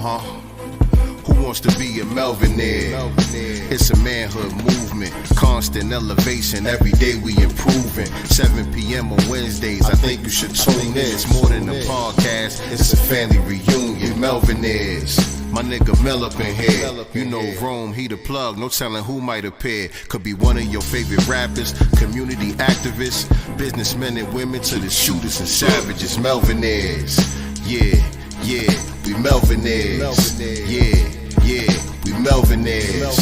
Who wants to be a Melvinaire? It's a manhood movement, constant elevation. Every day we improving. 7 p.m. on Wednesdays, I think you should tune in. It's more than a podcast, it's a family reunion. Melvinaires. My nigga Mel up in here. You know Rome, he the plug, no telling who might appear. Could be one of your favorite rappers, community activists, businessmen and women to the shooters and savages. Melvinaires. Yeah, we Melvinaires. Yeah, we Melvinaires.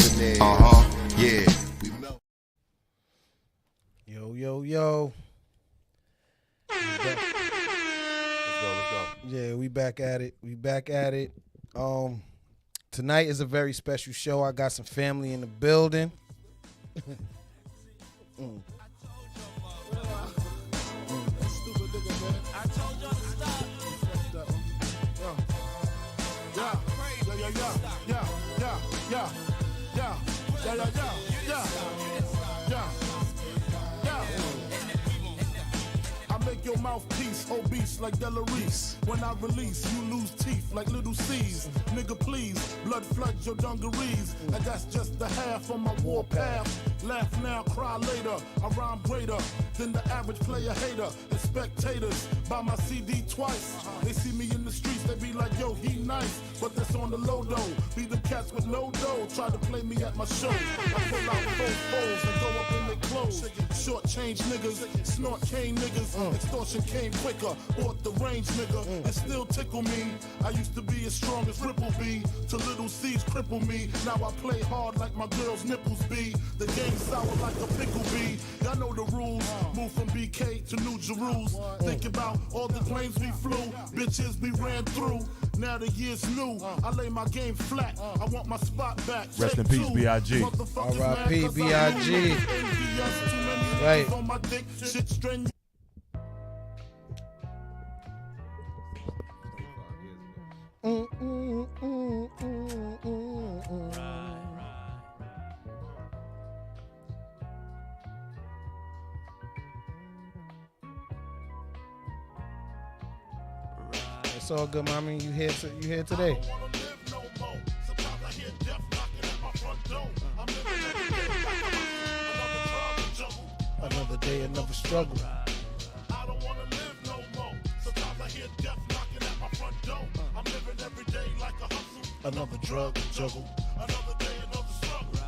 Yeah, we Melvinaires. Yo. Let's go. Yeah, we back at it. Tonight is a very special show. I got some family in the building. Your mouthpiece, obese like Delarice. When I release, you lose teeth like little C's. Nigga, please, blood floods your dungarees. And that's just the half on my warpath. Laugh now, cry later. I rhyme greater than the average player hater. And spectators buy my CD twice. They see me in the streets, they be like, yo, he nice. But that's on the low though. Be the cats with no dough. Try to play me at my show. I pull out both foes and go up in their clothes. Short change niggas, snort cane niggas. Extortion came quicker, bought the range nigga, and still tickle me. I used to be as strong as Ripple B, to little C's cripple me. Now I play hard like my girl's nipples be. The game sour like a pickle bee. Y'all know the rules, move from BK to New Jerusalem. Think about all the planes we flew, bitches we ran through. Now the year's new, I lay my game flat. I want my spot back. Rest in peace, B.I.G. R.I.P. B.I.G. Right. It's all good, mommy. You here today? Another day, another struggle. I don't wanna live no more. Sometimes I hear death knocking at my front door. I'm living every day like a hustle. Another drug juggle. Another day, another struggle.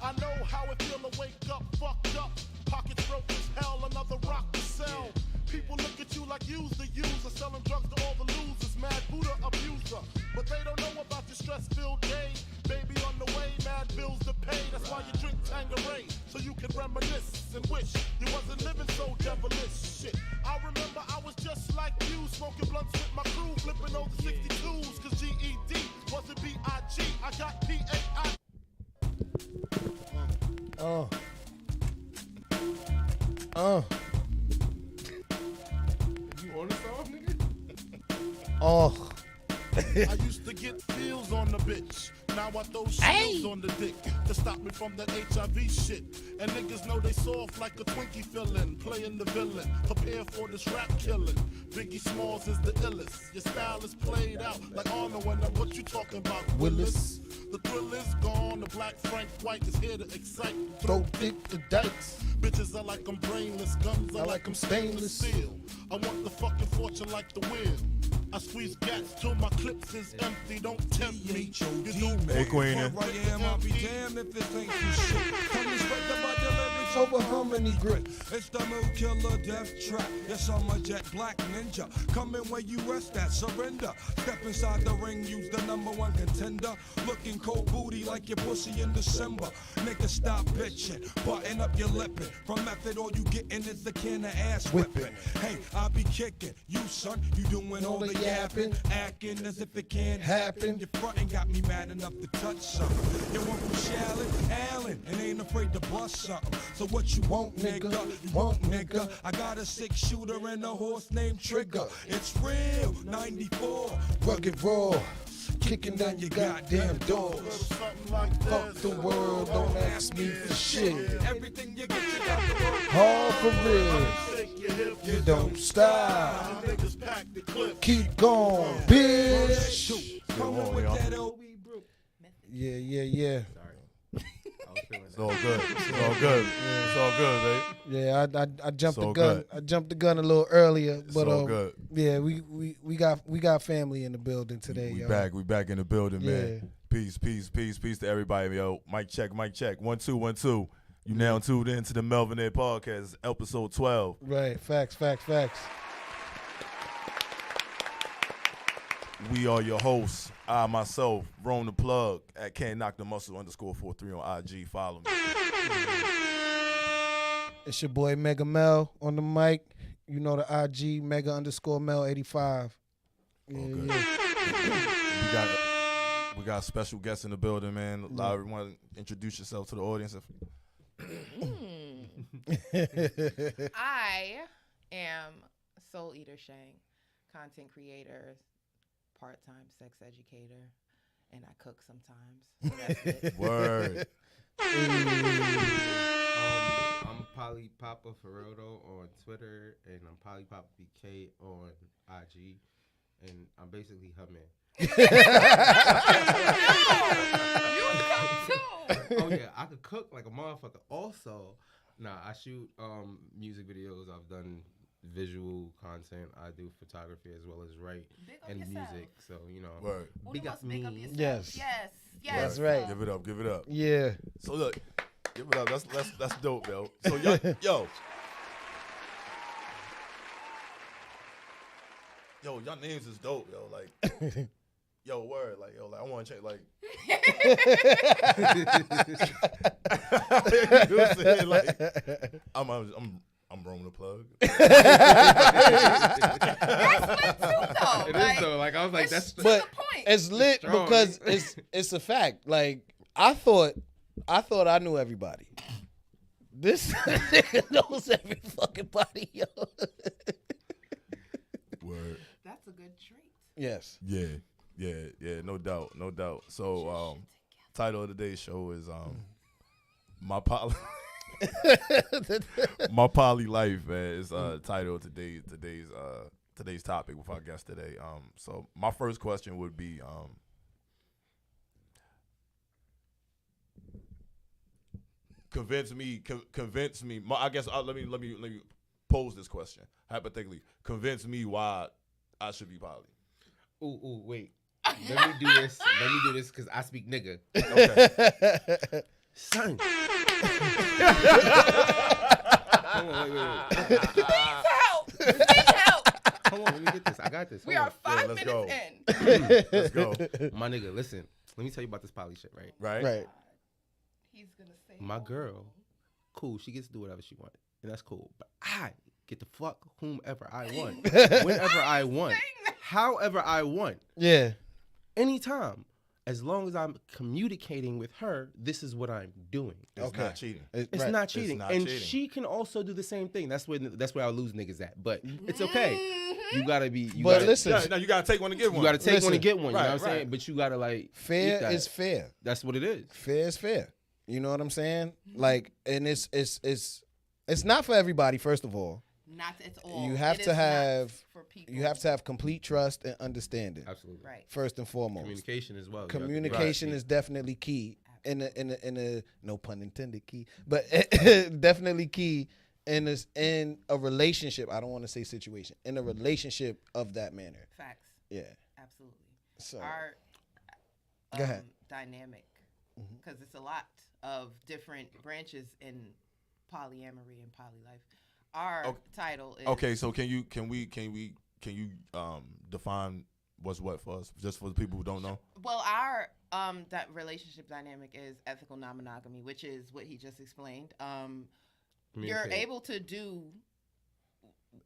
I know how it feel to wake up fucked up. Pockets broke as hell, another rock to sell. People look at you like you's the user, selling drugs to all the losers, mad Buddha abuser. But they don't know about the stress-filled day. Baby on the way, mad bills to pay. That's why you drink Tanqueray, so you can reminisce and wish you wasn't living so devilish. Shit, I remember I was just like you, smoking blunts with my crew, flipping over 62s, cause GED wasn't B.I.G. I got P.A.I. You on the song, nigga? I used to get feels on the bitch. Now I throw shields on the dick to stop me from that HIV shit. And niggas know they soft like a Twinkie fillin', playing the villain. Prepare for this rap killing. Biggie Smalls is the illest. Your style is played out like Arnold. And what you talking about, Willis? The thrill is gone. The black Frank White is here to excite. Throw dick to dikes. Bitches are like I'm brainless. Guns are like I'm stainless steel. I want the fucking fortune like the wheel. I squeeze gats till my clips is empty. Don't tempt me. You don't Hey, Queen. I'll be damned if it ain't you shit. Tell me straight about the lyrics Over how many grits? It's the mood killer death trap. Yes, I'm a jet black ninja. Coming where you rest at, surrender. Step inside the ring, use the #1 contender. Looking cold booty like your pussy in December. Nigga, stop bitching. Button up your lippin'. From method, all you gettin' is a can of ass whipping. Hey, I be kicking. You, son, you doing all the yapping. Acting as if it can't happen. Your frontin' got me mad enough to touch something. You want from Shallon, Allen, and ain't afraid to bust something. So what you want, nigga? You want, nigga? I got a 6-shooter and a horse named Trigger. It's real, 94. Rugged raw. Kicking down your goddamn doors. Fuck the world, don't ask me for shit. Everything you get, you got to work. All for real. You don't stop. Keep going, bitch. Coming with that OB bro. Yeah. Sorry. I was feeling It's all good. It's all good. It's all good, babe. Yeah, I jumped So the gun. good. I jumped the gun a little earlier, It's but all good. yeah, we got family in the building today. We yo. back. We back in the building, man. Yeah. Peace to everybody, yo. Mic check. 1 2 1 2. You now tuned in to the Melvinaire Podcast, episode 12. Right, facts. We are your hosts. I myself, Rome the Plug at Can't Knock the Muscle _43 on IG. Follow me. It's your boy Mega Mel on the mic. You know the IG Mega _Mel 85. Yeah, yeah. We got special guests in the building, man. Allow everyone to introduce yourself to the audience. I am Soul Eater Shang, content creator, part-time sex educator, and I cook sometimes. So that's it. Word. I'm Polly Papa Ferrodo on Twitter, and I'm Polly Papa BK on IG, and I'm basically her man. Oh yeah, I could cook like a motherfucker. Also, I shoot music videos. I've done visual content. I do photography as well as write and music. So Word. big up me. Yes. Yes. That's right. Give it up. Yeah. So look, give it up. That's dope, yo. So yo, y'all names is dope, yo. Like, yo, word, like, yo, like I want to check, like. You know what I'm saying? Like, I'm Rome the Plug. That's lit too, though. It is though. Like I was like, that's the But point. it's lit strong. because it's a fact. Like I thought I knew everybody. This nigga knows every fucking body, yo. Word. That's a good trait. Yes. Yeah, no doubt. So, title of today's show is my poly. My poly life, man, is title of today's topic with our guest today. So my first question would be convince me. I guess let me pose this question hypothetically. Convince me why I should be poly. Ooh, wait. Let me do this because I speak nigga. Okay. Son. Hold on, wait. Help! Please help! Hold on, let me get this. I got this. We Hold are on. 5 let's minutes go. in. Let's go. My nigga, listen. Let me tell you about this poly shit, right? Right. He's gonna say My girl, cool, she gets to do whatever she wants. And that's cool. But I get to fuck whomever I want. Whenever I want. However I want. Yeah. Anytime. As long as I'm communicating with her, this is what I'm doing. It's not cheating. It's right. not cheating. not And cheating. she can also do the same thing. That's where I'll lose niggas at. But it's okay. You gotta be. You But gotta, listen, No, you gotta take one to give one. you gotta take one Listen. to get one. You Right, know what I'm right. saying? But you gotta like eat fair that. is fair. That's what it is. Fair is fair. You know what I'm saying? Like, and it's not for everybody. First of all, not at all. You have It to is not have- for people. you have to have complete trust and understanding. Absolutely. Right. First and foremost, Communication as well. You have to be communication right. is definitely key. In a no pun intended key, but definitely key in a relationship. I don't want to say situation, in a relationship of that manner. Facts. Yeah. Absolutely. So Our Go ahead. dynamic, because it's a lot of different branches in polyamory and poly life. Our title is Okay, so can you define what's what for us, just for the people who don't know? Well, our that relationship dynamic is ethical non-monogamy, which is what he just explained. You're Communicate. able to do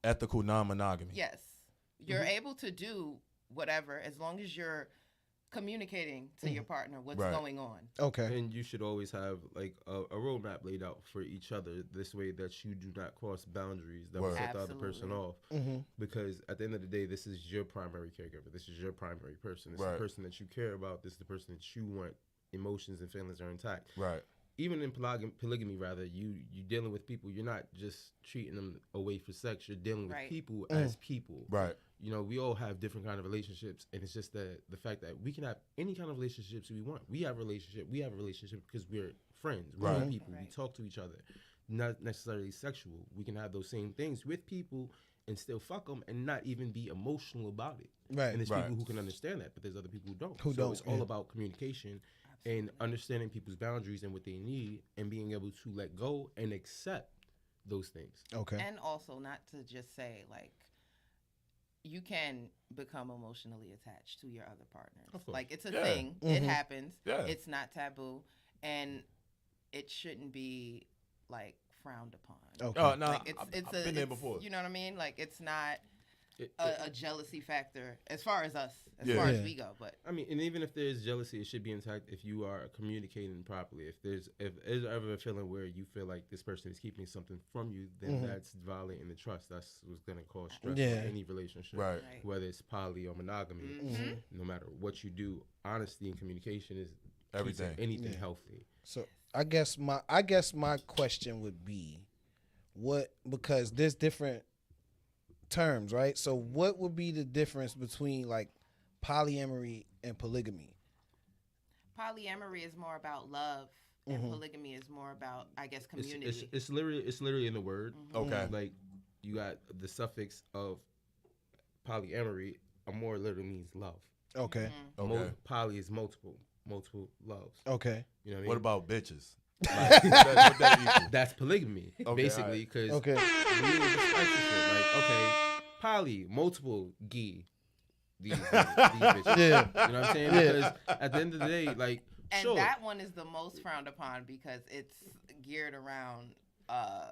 Ethical non-monogamy. yes, you're able to do whatever as long as you're communicating to your partner what's Right. going on. okay, And you should always have like a roadmap laid out for each other. This way that you do not cross boundaries that will Word. set the other person Absolutely. off. Because at the end of the day, this is your primary caregiver. This is your primary person. It's Right. the person that you care about. This is the person that you want emotions and feelings are intact. Right. even in polygamy, rather, you dealing with people. You're not just treating them away for sex. You're dealing with people as people. Right. You know, we all have different kind of relationships, and it's just that the fact that we can have any kind of relationships we want. We have a relationship because we're friends. We're people. We talk to each other, not necessarily sexual. We can have those same things with people and still fuck them and not even be emotional about it. Right. And there's people who can understand that, but there's other people who don't. It's all about communication and understanding people's boundaries and what they need and being able to let go and accept those things. Okay. And also not to just say, like, you can become emotionally attached to your other partners. Of course. Like, it's a thing. It happens. Yeah. It's not taboo. And it shouldn't be, like, frowned upon. Okay. Oh, no, Like, I've been there before. You know what I mean? Like, it's not It- a jealousy factor as far as us, as far as we go. But I mean, and even if there's jealousy, it should be intact if you are communicating properly. If there's ever a feeling where you feel like this person is keeping something from you, then that's violating the trust. That's what's going to cause stress in any relationship, Right. whether it's poly or monogamy. No matter what you do, honesty and communication is Everything. anything healthy. So I guess my question would be, because there's different terms, right? So what would be the difference between like polyamory and polygamy? polyamory is more about love, and polygamy is more about, I guess, community. It's literally in the word. Okay. Like you got the suffix of polyamory. Amor literally means love. Okay. Okay. Poly is multiple loves. Okay. You know what I mean? What about bitches? Like, What that equal? that's polygamy, Okay, basically. Because Okay. okay, poly, multiple these bitches. Yeah. You know what I'm saying? Yeah. Because at the end of the day, like, And sure, that one is the most frowned upon because it's geared around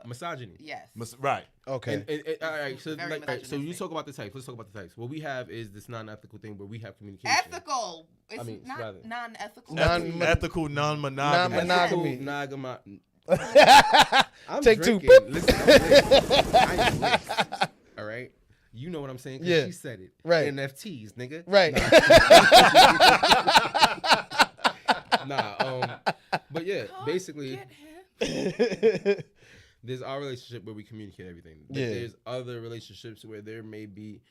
misogyny. yes. Right. Okay. And, all right, so Very like, all right, so you misogynistic. talk about the types. Let's talk about the types. What we have is this non-ethical thing where we have communication. Ethical. It's not rather- non-ethical. Ethical non-monogamy. Non-monogamy. I'm Take two. drinking. Listen, I am lit. All right. You know what I'm saying? 'Cause Yeah. she said it. Right. NFTs, nigga. Right. But yeah, Come basically, get him. there's our relationship where we communicate everything. But Yeah. there's other relationships where there may be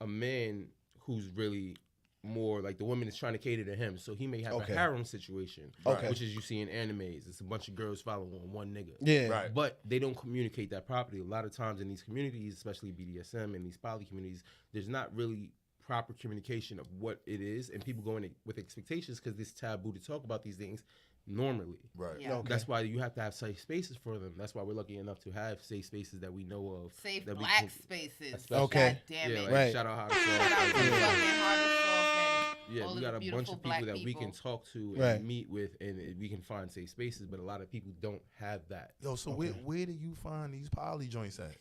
a man who's really more like the woman is trying to cater to him, so he may have Okay. a harem situation, Okay. which is you see in animes. It's a bunch of girls following one nigga. Yeah. Right. But they don't communicate that properly. A lot of times in these communities, especially BDSM and these poly communities, there's not really proper communication of what it is, and people go in with expectations because it's taboo to talk about these things normally. Right. Yeah. Okay. That's why you have to have safe spaces for them. That's why we're lucky enough to have safe spaces that we know of. Safe that we black can- spaces. Especially- Okay. God damn Yeah, it. like Right. shout out Shout out to fucking Heart of Soul and Yeah, all we of got the a bunch beautiful of black people that we can people. talk to and Right. meet with, and we can find safe spaces. But a lot of people don't have that. Yo, so where do you find these poly joints at?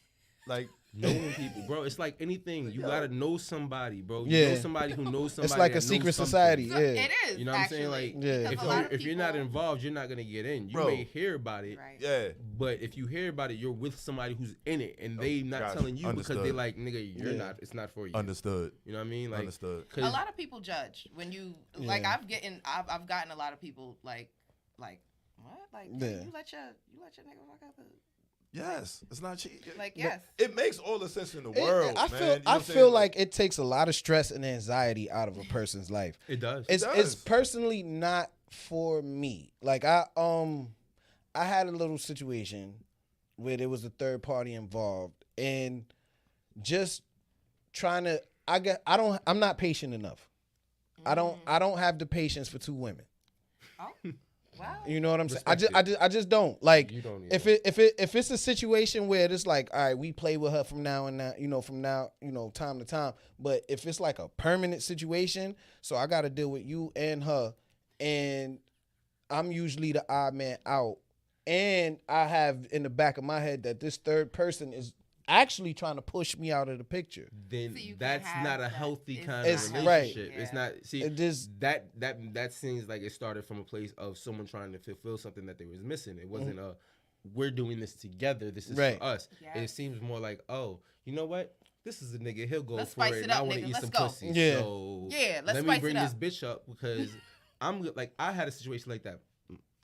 Like, Knowing people, bro, it's like anything. You gotta know somebody, bro. You Yeah. know somebody who knows somebody. It's like that a secret knows something. society. So Yeah. it is. You know what I'm saying? actually, Like, Yeah. because a lot of if you're not people- involved, you're not gonna get in. You Bro. may hear about it, Right. yeah. but if you hear about it, you're with somebody who's in it, and they not gotcha. telling you because they Understood. like, nigga, you're Yeah. not. It's not for you. Understood. You know what I mean? Like, Understood. A lot of people judge when you like. Yeah. I've gotten a lot of people like what? Like Yeah. you let your nigga fuck up. Yes, it's not cheap. Like yes. It makes all the sense in the world. I man. feel You know what I I'm feel saying? like it takes a lot of stress and anxiety out of a person's life. it does. It's does. personally not for me. Like I had a little situation where there was a third party involved, and just trying to I'm not patient enough. I don't have the patience for two women. Oh, wow. You know what I'm saying? Respect I just don't like. You don't If it's a situation where it's like, all right, we play with her from now and now, time to time. But if it's like a permanent situation, so I got to deal with you and her, and I'm usually the odd man out, and I have in the back of my head that this third person is actually trying to push me out of the picture. then So you can that's have not a that. healthy It's kind It's of right. relationship. Yeah. It's not. See, It just that seems like it started from a place of someone trying to fulfill something that they was missing. It wasn't a we're doing this together. This is Right. for us. Yes. It seems more like, oh, you know what? This is a nigga. He'll go Let's for spice it. it And I up, want to nigga. eat Let's some go. pussy. Yeah. So Yeah, let's let me spice bring it this up. bitch up because I'm like I had a situation like that.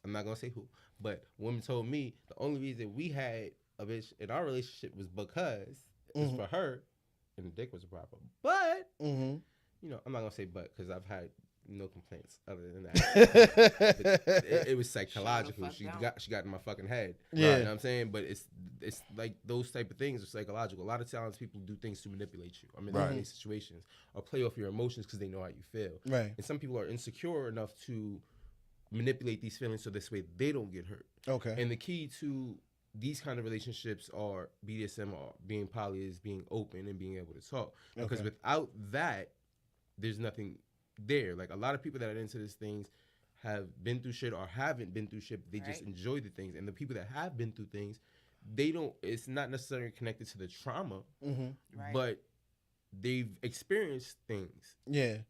I'm not gonna say who, But women told me the only reason we had a bitch in our relationship was because it's for her, and the dick was a problem. But you know, I'm not gonna say but because I've had no complaints other than that. it was psychological. She got in my fucking head. Yeah, you know what I'm saying. But it's like those type of things are psychological. A lot of times people do things to manipulate you. I mean, in these situations, or play off your emotions because they know how you feel. Right. And some people are insecure enough to manipulate these feelings so this way they don't get hurt. Okay. And the key to these kind of relationships are BDSM or being poly is being open and being able to talk. Because without that, there's nothing there. Like a lot of people that are into these things have been through shit or haven't been through shit. They just enjoy the things. And the people that have been through things, they don't. It's not necessarily connected to the trauma, but they've experienced things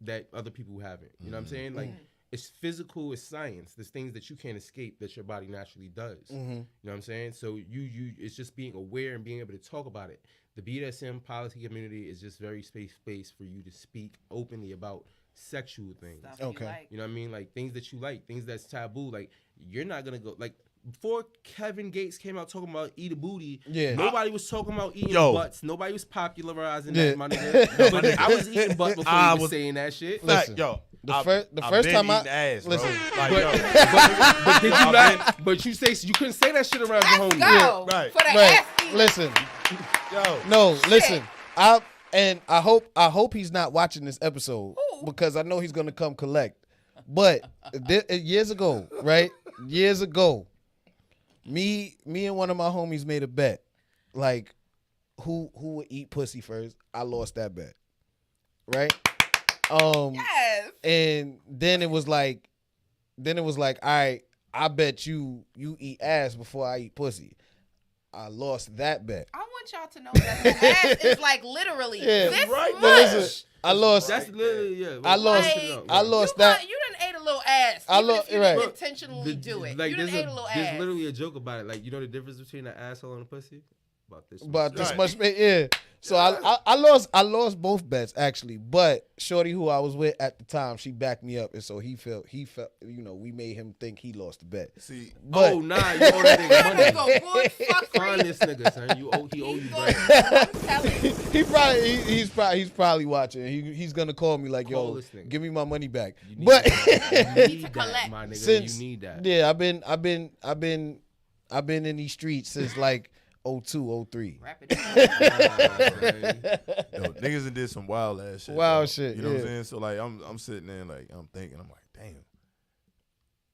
that other people haven't. You know what I'm saying? Like it's physical, it's science. There's things that you can't escape that your body naturally does. You know what I'm saying? So you it's just being aware and being able to talk about it. The BDSM policy community is just very space for you to speak openly about sexual things. You know what I mean? Like things that you like, things that's taboo. Like you're not gonna go like before Kevin Gates came out talking about eat a booty. Nobody was talking about eating butts. Nobody was popularizing that, my nigga. But I was eating butt before I was saying that shit. Listen, the first time I ass, listen, like, but did you not? But you couldn't say that shit around your homie. Go right. for the right. ass. Listen, yo, no, listen. I hope he's not watching this episode because I know he's gonna come collect. But years ago, right? Years ago, me and one of my homies made a bet, like who would eat pussy first. I lost that bet, right? Yes. And then it was like, all right, I bet you eat ass before I eat pussy. I lost that bet. I want y'all to know that the ass is like literally this right. much. Listen, I lost. That's literally I lost. Like, I lost that. You done ate a little ass. I Even if you right. didn't intentionally do it. Like You done ate a little there's ass. literally a joke about it. Like you know the difference between an asshole and a pussy? About this Right. much, yeah. So I lost both bets actually, but Shorty, who I was with at the time, she backed me up, and so he felt, you know, we made him think he lost the bet. See, But oh nah, you owe that nigga money. Nigga, boy, fuck Find this nigga, son. He owe you bread. I'm telling you. he's probably watching. He's gonna call me like, Call yo, this nigga. give me my money back. You need But that. You need that, collect. my nigga. since You need that. yeah, I've been in these streets since like 02, 03. Wrap it up. yo, niggas done did some wild ass shit. Wild bro. shit, You know what I'm yeah. saying? So like, I'm sitting there like I'm thinking, I'm like, damn.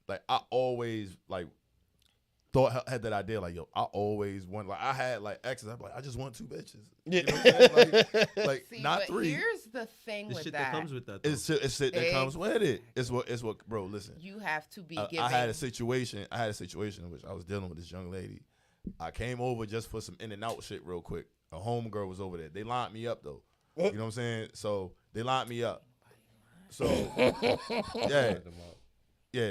Like I always like had that idea like, yo, I always want, like I had like exes. I'm like, I just want 2 bitches. Yeah. You know what I'm saying? Like See, not but 3. here's the thing The with shit that. that comes with that. Though. It's shit that comes with it. It's what, bro. Listen, You have to be giving. I had a situation in which I was dealing with this young lady. I came over just for some in and out shit real quick. A homegirl was over there. They lined me up though. You know what I'm saying? So they lined me up. So yeah,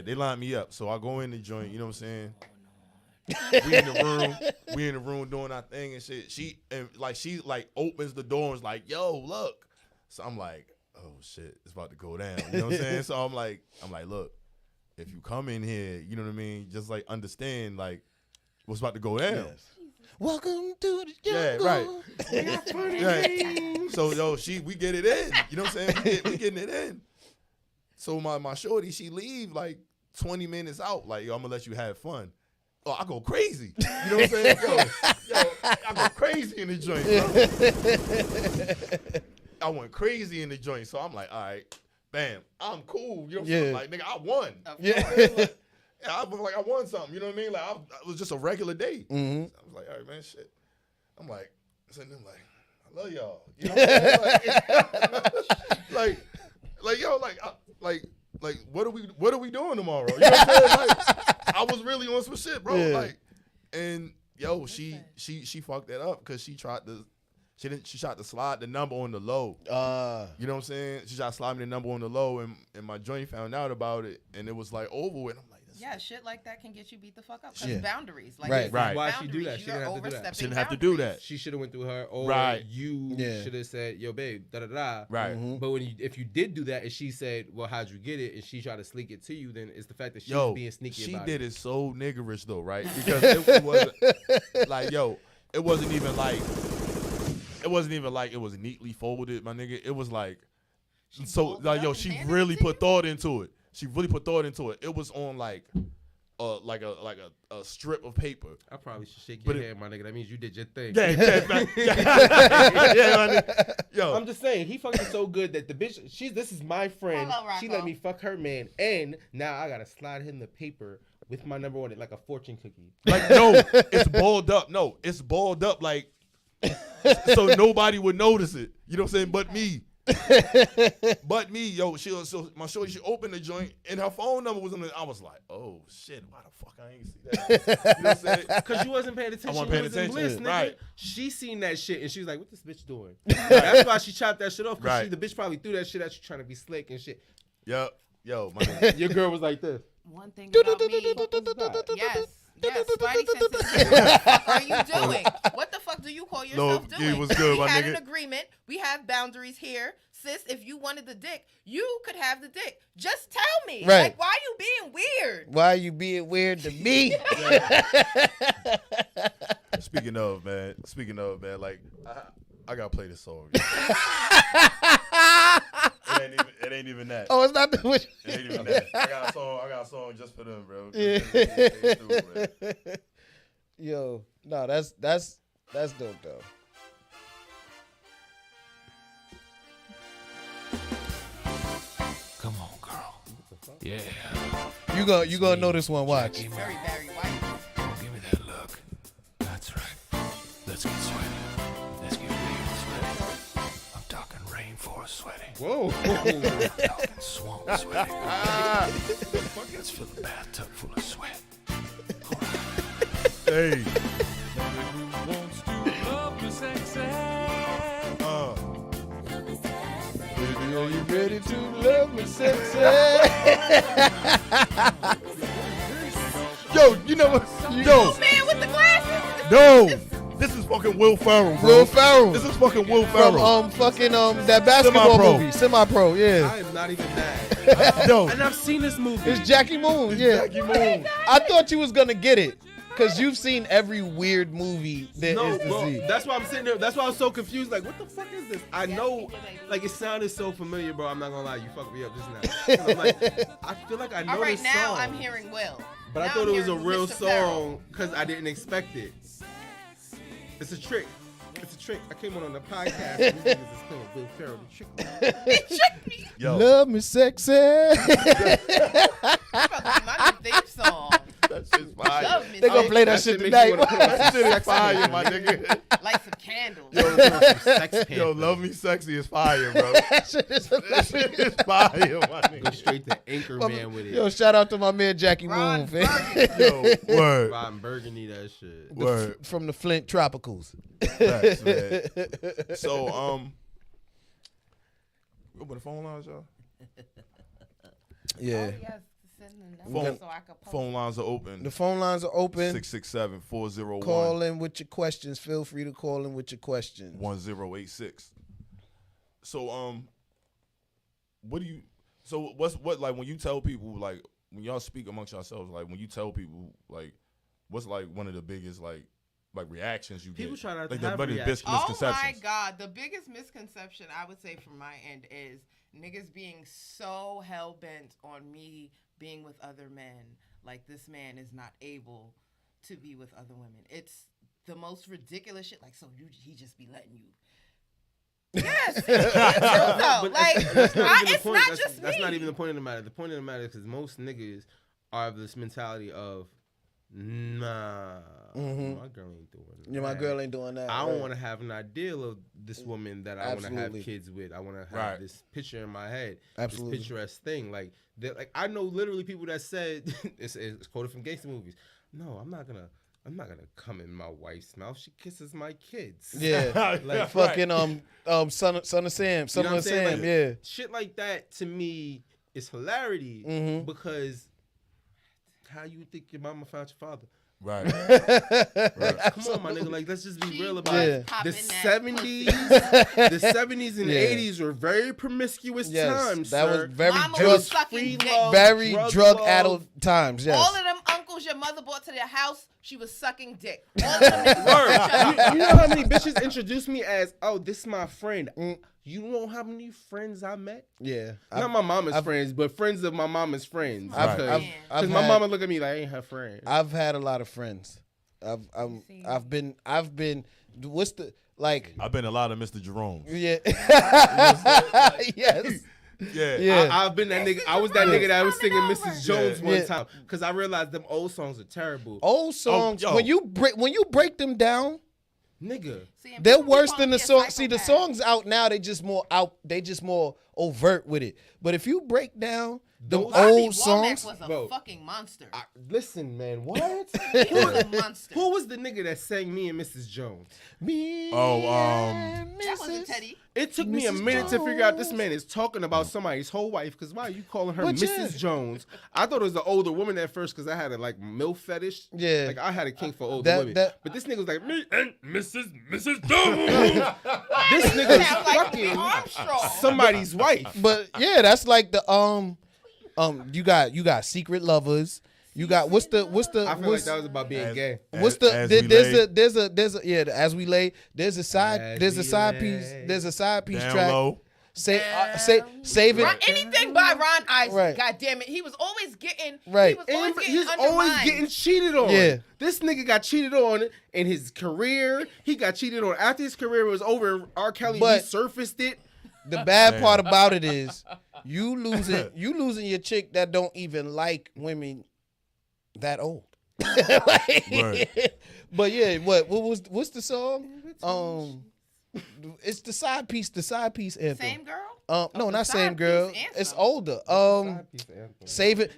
they lined me up. So I go in the joint. You know what I'm saying? We in the room doing our thing and shit. She opens the door and is like, yo, look. So I'm like, oh shit, it's about to go down. You know what I'm saying? So I'm like, look, if you come in here, you know what I mean, just like understand like what's about to go down. Yes. Welcome to the jungle. Yeah, right. Right. So yo, we get it in. You know what I'm saying? We getting it in. So my shorty, she leave like 20 minutes out. Like, yo, I'm gonna let you have fun. Oh, I go crazy. You know what I'm saying? Yo, I go crazy in the joint, bro. I went crazy in the joint. So I'm like, all right, bam, I'm cool. You know what I'm saying? Like, nigga, I won. Yeah. I was like, I won something. You know what I mean? Like, it was just a regular day. Mm-hmm. So I was like, all right, man, shit. I'm like, sitting there like, I love y'all. You know what I'm saying? Like, what are we doing tomorrow? You know what I'm saying? Like, I was really on some shit, bro. Yeah. Like, and yo, she fucked that up because she tried to slide the number on the low. You know what I'm saying? She tried to slide me the number on the low, and my joint found out about it, and it was like over with. I'm like, this Yeah, shit like that can get you beat the fuck up. Cause Yeah. boundaries, like Right. it's Right. Why she do that? boundaries. She didn't You're have to do that. overstepping She didn't have to do boundaries. that. She should have went through her, or Right. you Yeah. should have said, "Yo, babe, da da da." Right. Mhm. But if you did do that, and she said, "Well, how'd you get it?" and she tried to sneak it to you, then it's the fact that she was being sneaky she about did it. it so niggerish though, right? Because it wasn't like, it wasn't even like it was neatly folded, my nigga. It was like, folded up and she handed really it to put thought into it. She really put thought into it. It was on like a strip of paper. I probably should shake But your hand, my nigga. That means you did your thing. Yeah, man. Yeah, my nigga. Yo, I'm just saying, he fucked her so good that the bitch, this is my friend. Hello, She Rocco. let me fuck her man, and now I gotta slide him the paper with my number on it like a fortune cookie. like, no, it's balled up. No, it's balled up like so nobody would notice it. You know what I'm saying? But me. But me, so my shorty, she opened the joint and her phone number was on it. I was like, oh shit, why the fuck I ain't see that? You know what I'm saying? Cause you wasn't paying attention. I wasn't paying You was in attention. bliss, nigga. Right. She seen that shit and she was like, "What this bitch doing?" That's why she chopped that shit off. Cause Right. the bitch probably threw that shit at you trying to be slick and shit. Yo, my nigga. Your girl was like this. One thing about me, yes, Spidey senses. What the fuck are you doing? What the fuck do you call yourself No, doing? it was good, we my had nigga. an agreement. We have boundaries here. Sis, if you wanted the dick, you could have the dick. Just tell me. Right. Like, why are you being weird? Why are you being weird to me? Speaking of, man, like I gotta play this song. It ain't even that. Oh, it's not the It ain't even that. I got a song just for them, bro. Yeah. They through, man. Yo, no, that's dope though. Come on, girl. Yeah. You gonna know this one. Watch. Very Barry White. Give me that look. That's right. Let's get sweaty. Let's get real sweaty. I'm talking rainforest sweaty. Whoa. I'm talking swamp sweaty. Let's fill the bathtub full of sweat. Hey. Are you ready to love me, sexy? Yo, you know what? Yo, Man with the glasses. no. This is fucking Will Ferrell, bro. Will Ferrell. This is fucking Will From Ferrell. fucking that basketball Semi-pro. movie, semi-pro. Yeah, I am not even mad. Yo, And I've seen this movie. it's Jackie Moon. Yeah, Jackie Moon. I thought you was gonna get it because you've seen every weird movie there No, is to bro, see. that's why I'm sitting there. That's why I was so confused. Like, what the fuck is this? I know, like, it sounded so familiar, bro. I'm not gonna lie, you fucked me up just now. 'Cause I'm like, I feel like I know All right, this now song, I'm hearing Will. but I Now thought I'm it was a hearing real Mr. Ferrell. song because I didn't expect it. It's a trick. It's a trick. I came on the podcast. And these niggas is playing Will Ferrell. The trick. It tricked me. Yo, Love me, sexy. It's about to be my new theme song. that shit's fire. Love me. They gonna so play that That shit shit make you tonight. wanna put on That shit is fire, my nigga. Light some candles. Sex Yo, Panther. Love Me Sexy is fire, bro. That shit is That shit is fire, my Go nigga. straight to Anchorman with it. Yo, shout out to my man Jackie Ron Moon, fam. Yo, word. Ron Burgundy, that shit. Word. From the Flint Tropicals. Facts, man. So, open the phone lines, y'all. Yeah. Oh, yes. Send the Phone- number so I can post. Phone lines are open. The phone lines are open. 667-401. Call in with your questions. Feel free to call in with your questions. 1086. So what like when you tell people, like when y'all speak amongst yourselves, like when you tell people, like what's like one of the biggest like reactions you People get? try not like to have the biggest Oh my misconceptions. God. The biggest misconception I would say from my end is niggas being so hell bent on me being with other men. Like this man is not able to be with other women. It's the most ridiculous shit. Like, so he just be letting you. Yes, it's true though. But Like, that's not even the it's point. not That's, just that's me. not even the point of the matter. The point of the matter is because most niggas are of this mentality of, nah, my girl ain't doing that. Yeah, my girl ain't doing that. I don't right. want to have an ideal of this woman that I want to have Absolutely. kids with. I want to have Right. this picture in my head, Absolutely. this picturesque thing. Like I know literally people that said it's quoted from gangster movies. No, I'm not gonna come in my wife's mouth. She kisses my kids. Yeah, Like, fucking son of Sam, You son know what I'm of saying? Sam. Like, Yeah, shit like that to me is hilarity Mhm. because how you think your mama found your father? Right. Come on, my nigga. Like, let's just be real about it. The 70s, the 70s and 80s were very promiscuous times. That sir. was very Mama drug, was sucking dick. very drug love. addled times. Yes. All of them uncles your mother brought to their house, she was sucking dick. All of them niggas Word. You know how many bitches introduced me as, oh, this is my friend. You know how many friends I met? Yeah. Not my mama's friends, but friends of my mama's friends. I've Because my mama look at me like I ain't her friend. I've had a lot of friends. I've been. What's the like? I've been a lot of Mr. Jerome. Yeah. Yes. Yeah. I've been that nigga. I was that nigga that was singing Mrs. Jones one time because I realized them old songs are terrible. Old songs. yo. When you break them down, Nigga. they're worse than the song. See, the songs out now, they just more overt with it. But if you break down the Those- old songs, was a Bro. fucking monster. Listen, man, what? He was a monster. Who was the nigga that sang me and Mrs. Jones? me That wasn't Teddy. It took me a Mrs. minute to figure out this man is talking about somebody's whole wife. Because why are you calling her But Mrs. yeah. Jones? I thought it was an older woman at first because I had a like MILF fetish. Yeah. Like I had a kink for older women. But this nigga was like, me and Mrs. Jones. This nigga is Sound like fucking Armstrong. somebody's wife. But yeah, that's like the you got secret lovers. You got what's the I feel like what's, that was about being gay. what's the As we there's lay. a yeah, as we lay, there's a side piece Down track. low. Save it. Anything by Ron Isley, Right. God damn it. He was always getting Right. He's always getting cheated on. Yeah. This nigga got cheated on in his career. He got cheated on after his career was over. R. Kelly But- resurfaced it. The bad part about it is you losing your chick that don't even like women that old. Word. But yeah, what's the song? It's the side piece anthem. Same girl? No, the not side same girl. piece anthem. It's older.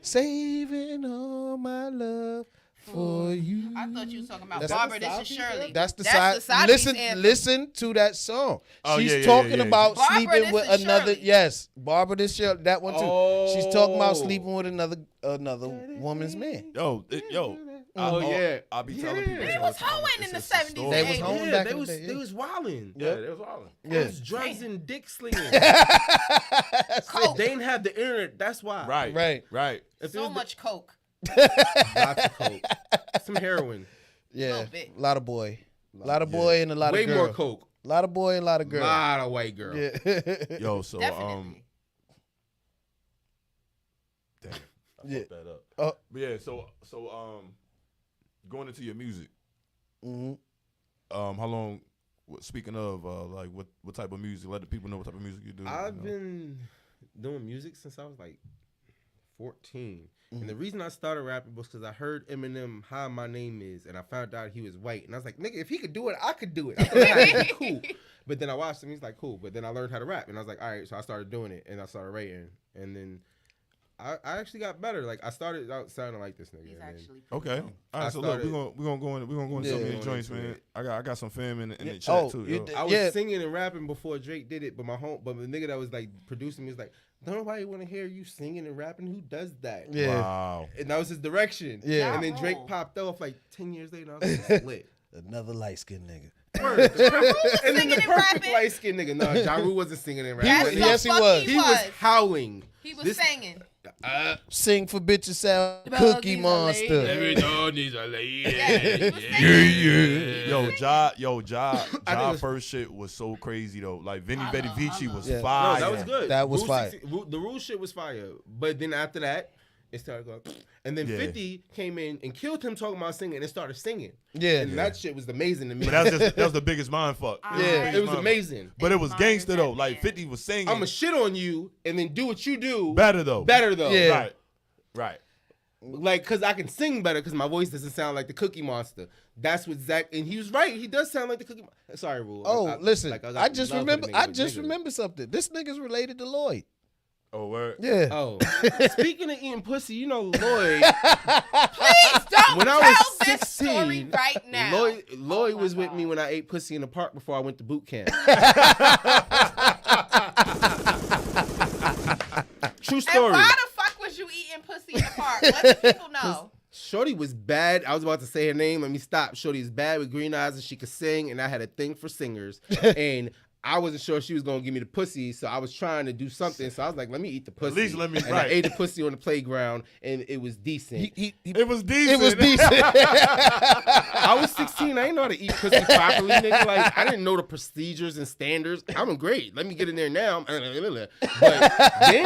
Saving all my love for you. I thought you were talking about That's- Barbara, This Is Shirley. That's the side. piece Listen, anthem. listen to that song. Oh, She's yeah, talking yeah. about Barbara, sleeping This with Is another. Shirley. Yes, Barbara, this Shirley, that one too. She's talking about Oh. sleeping with another woman's man. I'll be telling people. They was hoeing in the 70s. They was and hoeing 80s. back they in the was day, yeah. they was wilding. Yeah, they was wilding. It was drugs and dick slinging. Coke. They didn't have the internet. That's why. Right. If it So was much coke. lots of coke, some heroin, Yeah, Little bit. a lot of boy and a lot way of girl. more coke, A lot of boy and a lot of a girl. lot of white girl. Yeah. Yo, so Definitely. damn, I Yeah. fucked that up. Oh. But yeah, so going into your music, Mhm. how long? Speaking of, like, what type of music? Let the people know what type of music you do. I've been doing music since I was like 14. And the reason I started rapping was because I heard Eminem, Hi, My Name Is, and I found out he was white. And I was like, nigga, if he could do it, I could do it. I thought that'd be cool. But then I watched him, he's like, cool. But then I learned how to rap. And I was like, all right, so I started doing it. And I started writing. And then I actually got better. Like, I started out sounding like this nigga. He's and then- actually Okay. All I right. So started- look, we're gonna go into some of Yeah. these joints, Going man. into I got some fam in the Yeah. chat Oh, too. you Yo. did- I was Yeah. singing and rapping before Drake did it, but the nigga that was like producing me was like, don't nobody want to hear you singing and rapping. Who does that? Yeah. Wow. And that was his direction. Yeah. And then Drake Oh. popped off like 10 years later. And I was like, lit. Another light skinned nigga. Word. And then singing the and perfect rapping? light skinned nigga. No, Ja Rule wasn't singing and Yes, rapping. the Yes, he fuck was. He was howling. He was This- singing. Sing for bitches sound Dog Cookie needs a Monster. lady. Every dog needs a lady. Yeah, he was singing. Ja was- first shit was so crazy though. Like Vinny I Betty know. Vici was Yeah. No, fire. that was good. That was Rule fire. 60 the Rule shit was fire. But then after that, it started going. And then Yeah. 50 came in and killed him talking about singing and started singing. Yeah. And that shit was amazing to me. But that was the biggest mind fuck. Yeah. it was amazing. But it was Admire gangster that though. Like man. 50 was singing. I'm a shit on you and then do what you do better though. Yeah. Right. Like, cause I can sing better because my voice doesn't sound like the Cookie Monster. That's what Zach, and he was right. He does sound like the Cookie Monster. Sorry, Rule. Oh, listen. like, got I just love for the remember. nigga, I but just nigga. remember something. This nigga's related to Lloyd. Oh, word. Yeah. Oh, speaking of eating pussy, you know Lloyd. Please don't When I tell was this story 16, right now. Lloyd Oh my was with God. me when I ate pussy in the park before I went to boot camp. True And story. why the fuck was you eating pussy in the park? Let the people know. Shorty was bad. I was about to say her name. Let me stop. Shorty is bad with green eyes and she could sing, and I had a thing for singers. And I wasn't sure she was gonna give me the pussy, so I was trying to do something. So I was like, "Let me eat the pussy." At least let me. And Right. I ate the pussy on the playground, and it was decent. It was decent. It was decent. I was 16. I didn't know how to eat pussy properly, nigga. Like I didn't know the procedures and standards. I'm great. Let me get in there now. But then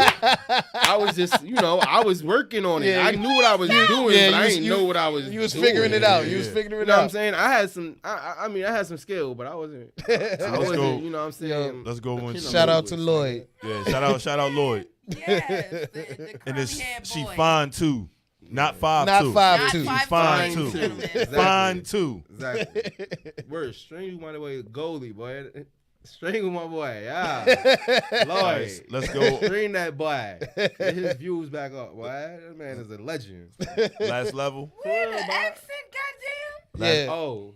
I was just, I was working on it. Yeah, I knew what I was doing, Yeah, but I you didn't know what I was. You was doing. figuring it out. Yeah. You was figuring You it know what I'm out. saying? I had some. I mean, I had some skill, but I wasn't. I wasn't. go. You know what I'm saying? Let's go on. Shout out to Lloyd. Yeah, shout out Lloyd. Yes, the And it's curly-haired she boy. fine too. Not 5'2". Not 5'2". She's Not fine 5'2", too. gentlemen. Fine too. Exactly. Word. Strangle my boy, goalie boy. Strangle my boy. Yeah. Lloyd. Nice. Let's go. String that boy. Get his views back up, boy. That man is a legend. Last level. Where the accent, goddamn? Yeah. Oh,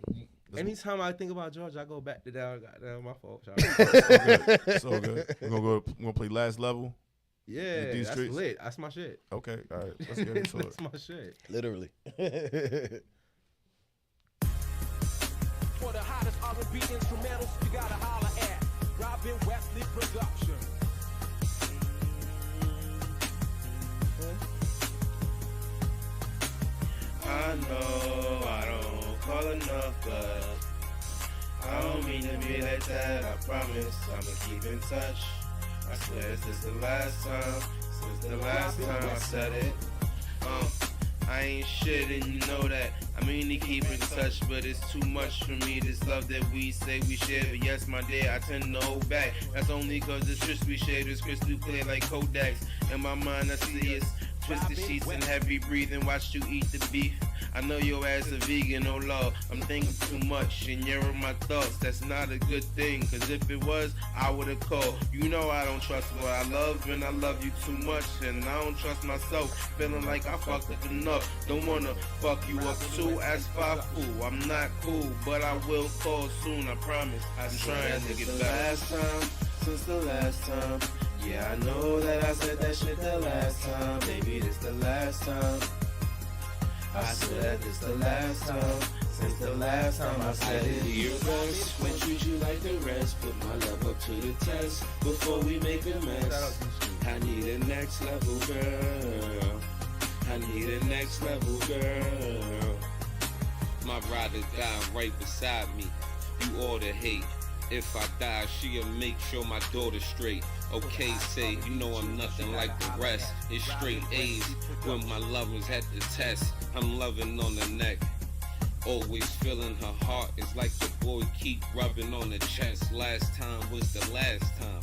anytime I think about George, I go back to down. Goddamn, my fault. So good. We're gonna play last level. Yeah, these that's streets. lit. That's my shit. Okay, all right. Let's get into it. That's my shit. Literally. For the hottest R&B instrumentals, you gotta holler at Robin Wesley Production. I know I don't call enough, but I don't mean to be like that. I promise I'ma keep in touch. I swear this is the last time. Since the last time I said it. I ain't shit and you know that. I mean to keep in touch, but it's too much for me. This love that we say we share, but yes, my dear, I tend to hold back. That's only cause the tricks we share is crystal clear like Kodaks. In my mind, I see it's twisted sheets and heavy breathing. Watch you eat the beef. I know your ass a vegan, oh lord. I'm thinking too much and you're in my thoughts. That's not a good thing, cause if it was, I would've called. You know I don't trust what I love, and I love you too much. And I don't trust myself, feeling like I fucked up enough. Don't wanna fuck you up too, as far fool. I'm not cool, but I will call soon, I promise. I'm trying to get better. Last time, since the last time. Yeah, I know that I said that shit the last time. Maybe this the last time. I swear this the last time. Since the last time I said it. Your best, when treat you like the rest. Put my love up to the test before we make a mess. I need a next level girl. I need a next level girl. My rider died right beside me. You ought to hate. If I die, she'll make sure my daughter's straight. Okay, say, you know I'm nothing like the rest. It's straight A's when my lover's at the test. I'm loving on the neck. Always feeling her heart. It's like the boy keep rubbing on the chest. Last time was the last time.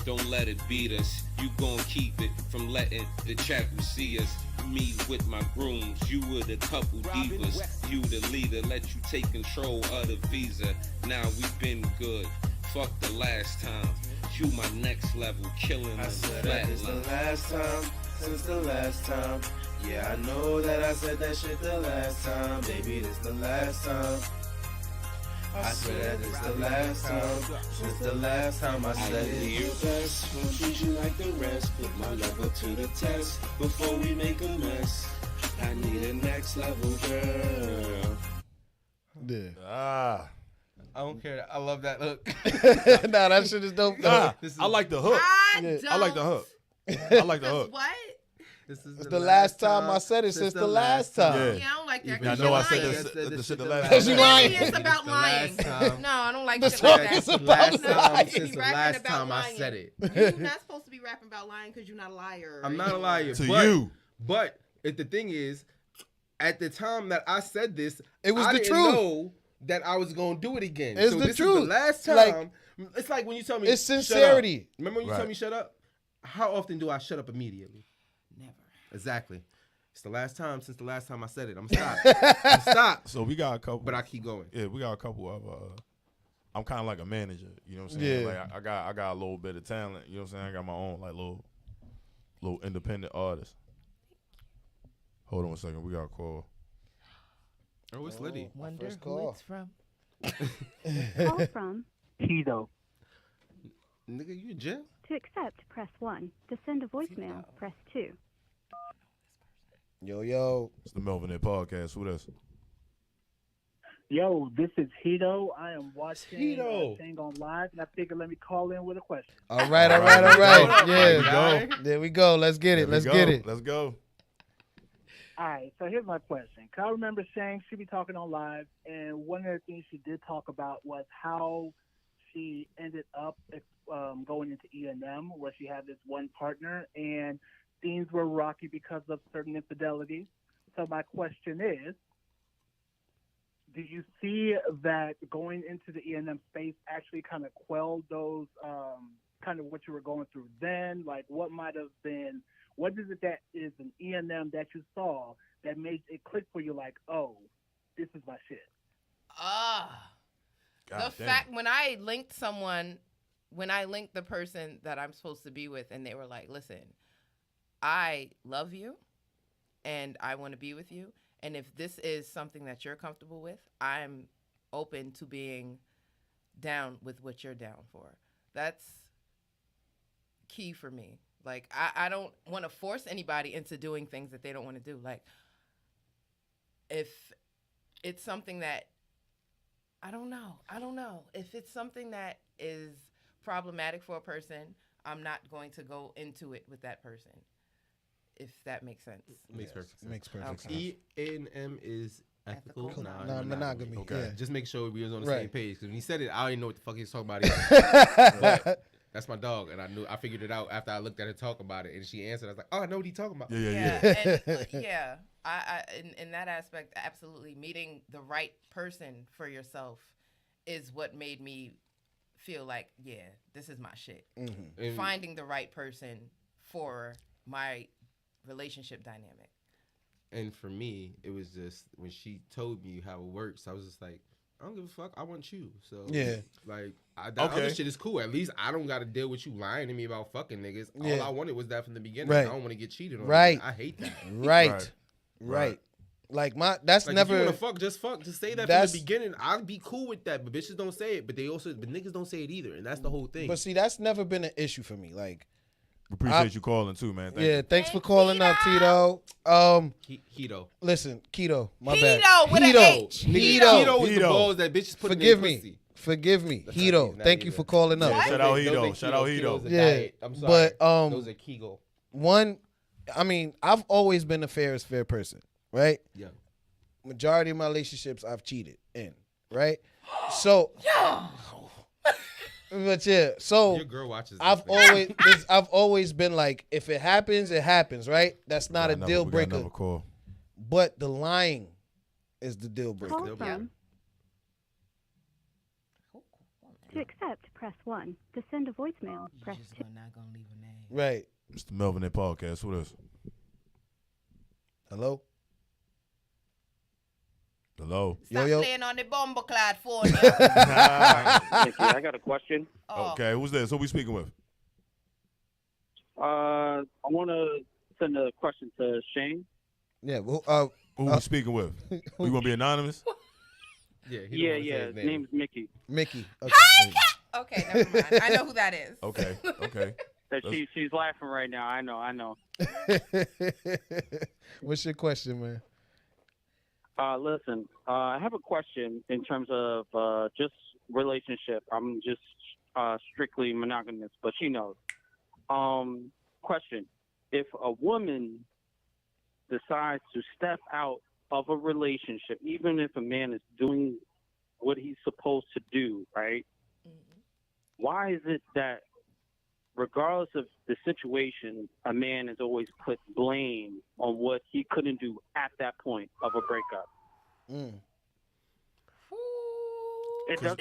Don't let it beat us. You gon' keep it from letting the chapel see us. Me with my grooms, you with a couple divas. You the leader, let you take control of the visa. Now we been good. Fuck the last time. You my next level, killing I the said that that it's the last time, since the last time. Yeah, I know that I said that shit the last time. Baby, this the last time. I swear that it's the last time, since the last time I said it. Your best, won't treat you like the rest. Put my love up to the test before we make a mess. I need a next level girl. Yeah. Ah. I don't care. I love that hook. Nah, that shit is dope though. I like the hook. I like the hook. I like the hook. What? This is It's the last time I said it since the last time. Yeah. Yeah, I don't like that. Yeah, I 'cause know you're I said lying. the shit the last Cause time. you lying. It's about The lying. last time. No, I don't like The shit song like is that. about Last lying. time You since the rapping last about time I lying. said it. You're not supposed to be rapping about lying because you're not a liar. I'm not a liar. To but, you. But if the thing is, at the time that I said this, It was I the didn't truth. know that I was gonna do it again. It's so the this truth. is the last time. Like, it's like when you tell me it's shut up. sincerity. Remember when you Right. tell me shut up? How often do I shut up immediately? Never. Exactly. It's the last time since the last time I said it. I'm stop. Stop. So we got a couple. But I keep going. Yeah, we got a couple of. I'm kind of like a manager. You know what I'm saying? Yeah. Like I got a little bit of talent. You know what I'm saying? I got my own like little independent artist. Hold on a second. We got a call. Oh, it's Liddy. Wonder First who call. it's from. Call from Tito. Nigga, you in jail? to accept, press 1. To send a voicemail, press 2. Yo. It's the Melvinaire Podcast. Who this? Yo, this is Hito. I am watching Hito. Thing on live, and I figured let me call in with a question. All right. Yeah. There we go. Let's get it. Let's get it. Let's go. All right, so here's my question. I remember saying she be talking on live, and one of the things she did talk about was how she ended up going into E&M, where she had this one partner, and things were rocky because of certain infidelities. So my question is, do you see that going into the E&M space actually kind of quelled those, kind of what you were going through then? Like, what might have been, what is it that is an E&M that you saw that made it click for you like, oh, this is my shit? The fact when I linked the person that I'm supposed to be with, and they were like, listen, I love you and I want to be with you. And if this is something that you're comfortable with, I'm open to being down with what you're down for. That's key for me. Like, I don't want to force anybody into doing things that they don't want to do. Like, if it's something that, I don't know. If it's something that is problematic for a person, I'm not going to go into it with that person. If that makes sense. Makes perfect sense. Makes perfect sense. E&M is ethical non-monogamy. Okay. Yeah. Just make sure we was on the Right. same page. Because when he said it, I already know what the fuck he was talking about. But that's my dog, and I figured it out after I looked at her talk about it, and she answered. I was like, oh, I know what he's talking about. Yeah. And, I in that aspect, absolutely, meeting the right person for yourself is what made me feel like, yeah, this is my shit. Mm-hmm. Finding the right person for my relationship dynamic. And for me, it was just when she told me how it works, I was just like, I don't give a fuck. I want you. So yeah, like that other shit is cool. At least I don't got to deal with you lying to me about fucking niggas. Yeah. All I wanted was that from the beginning. Right. I don't want to get cheated on. Right. I hate that. Right. Like that's like never. If you wanna fuck, just fuck. Just say that from the beginning. I'd be cool with that. But bitches don't say it. But niggas don't say it either. And that's the whole thing. But see, that's never been an issue for me. Like, appreciate you calling too, man. Thank you. Thanks for calling up, Tito. Keto. Listen, Keto. My Keto bad. with an H. Keto is the balls that bitches put in their pussy. Forgive me, Hito. Thank you for calling up. Shout out Hito. Yeah, I'm sorry. But those are Kegel. I've always been a fair person, right? Yeah. Majority of my relationships I've cheated in, right? So but yeah, so your girl watches I've always been like, if it happens, it happens, right? That's not a deal breaker. But the lying is the deal breaker. Call from. To accept, press 1. To send a voicemail, press 2. Not gonna leave a name. Right. It's the Melvinaire Podcast. Who this? Hello? Hello? Stop playing on the bumbleclad phone. I got a question. Okay, who's this? Who we speaking with? I want to send a question to Shane. Yeah. Well, who we speaking with? We want to be anonymous? Yeah. His name's Mickey. Mickey. Okay, never mind. I know who that is. Okay. She's laughing right now. I know. What's your question, man? Listen, I have a question in terms of just relationship. I'm just strictly monogamous, but she knows. Question: if a woman decides to step out of a relationship, even if a man is doing what he's supposed to do, right? Mm-hmm. Why is it that regardless of the situation, a man is always put blame on what he couldn't do at that point of a breakup? It does.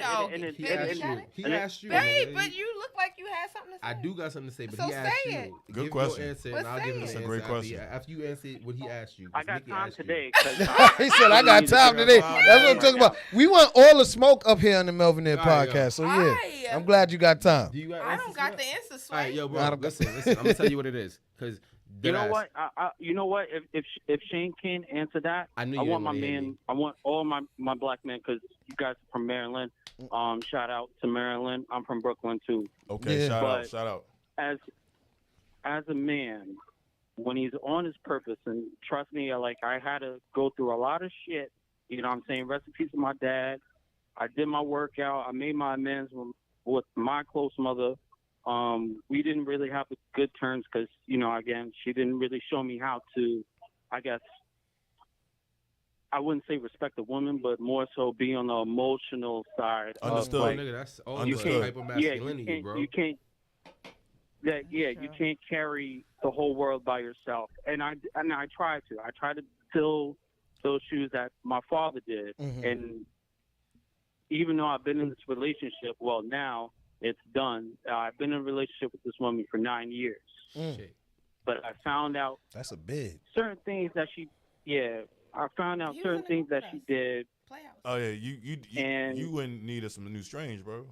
He asked you. Babe, but you look like you had something to say. I do got something to say, but so he asked say you. it. Good question. Your answer, and I'll give him an answer. That's a great question. After you answer what he asked you. I got time today. He said, I got time today. That's what I'm talking about. We want all the smoke up here on the Melvinaire Podcast. So, yeah, I'm glad you got time. I don't got the answer, Sway. All right, yo, bro, listen. I'm going to tell you what it is. Because you know what? If Shane can answer that, I want my man. I want all my black men, because you guys are from Maryland. Shout out to Maryland. I'm from Brooklyn too. Okay, shout out. As a man, when he's on his purpose, and trust me, like I had to go through a lot of shit. You know what I'm saying? Rest in peace to my dad. I did my workout. I made my amends with my close mother. We didn't really have good terms because, you know, again, she didn't really show me how to, I guess, I wouldn't say respect a woman, but more so be on the emotional side. Understood. Of, like, Nigga, that's all the type of masculinity, bro. You can't. You can't carry the whole world by yourself. And I try to. I try to fill those shoes that my father did. Mm-hmm. And even though I've been in this relationship, well, now it's done. I've been in a relationship with this woman for 9 years. Shit. But I found out that's a big certain things that I found out certain things that she did. Oh yeah, you wouldn't need some new strange, bro.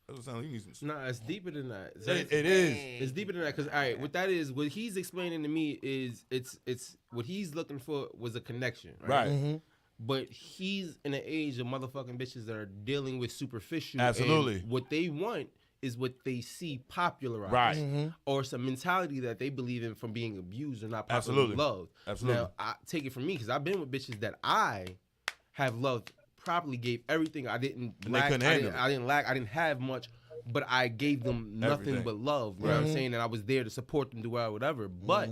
That's what sounds. You need some. Nah, it's deeper than that. It is. It's deeper than that because all right, what that is, what he's explaining to me is it's what he's looking for was a connection, right? Mm-hmm. But he's in an age of motherfucking bitches that are dealing with superficial. Absolutely. And what they want is what they see popularized, right? Mm-hmm. Or some mentality that they believe in from being abused or not popularly Absolutely. loved. Absolutely. Now, I take it from me because I've been with bitches that I have loved properly, gave everything. I didn't lack. I didn't lack. I didn't have much, but I gave them nothing Everything. but love. You know what I'm saying? And I was there to support them, do whatever. But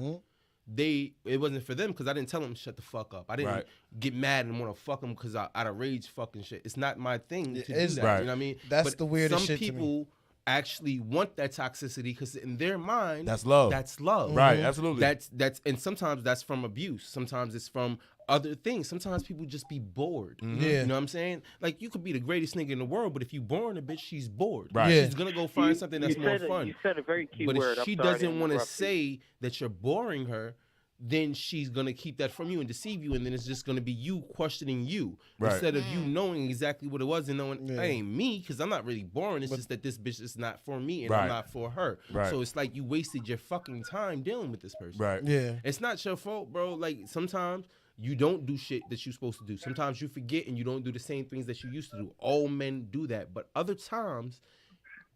it wasn't for them because I didn't tell them to shut the fuck up. I didn't get mad and want to fuck them because out of rage fucking shit. It's not my thing to do that. You know what I mean? That's the weirdest some shit to me. people actually want that toxicity because in their mind That's love. That's love. Right, absolutely. That's and sometimes that's from abuse. Sometimes it's from other things. Sometimes people just be bored. Yeah. You know what I'm saying? Like you could be the greatest nigga in the world, but if you boring a bitch, she's bored. Right. Yeah. She's gonna go find something that's more fun. You said a very key But word. if she doesn't want to say that you're boring her, then she's gonna keep that from you and deceive you, and then it's just gonna be you questioning you instead of you knowing exactly what it was and knowing that ain't me because I'm not really boring. It's just that this bitch is not for me and I'm not for her. Right. So it's like you wasted your fucking time dealing with this person. Right. Yeah. It's not your fault, bro. Like sometimes you don't do shit that you're supposed to do. Sometimes you forget and you don't do the same things that you used to do. All men do that, but other times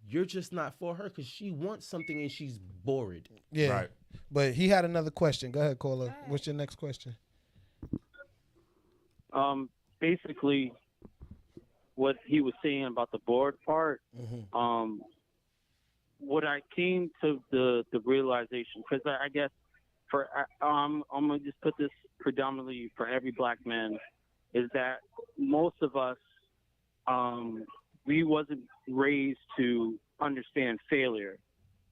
you're just not for her because she wants something and she's bored. Yeah. Right. But he had another question. Go ahead, caller. What's your next question? Basically, what he was saying about the board part. What I came to the realization, because I guess I'm gonna just put this predominantly for every black man, is that most of us we wasn't raised to understand failure.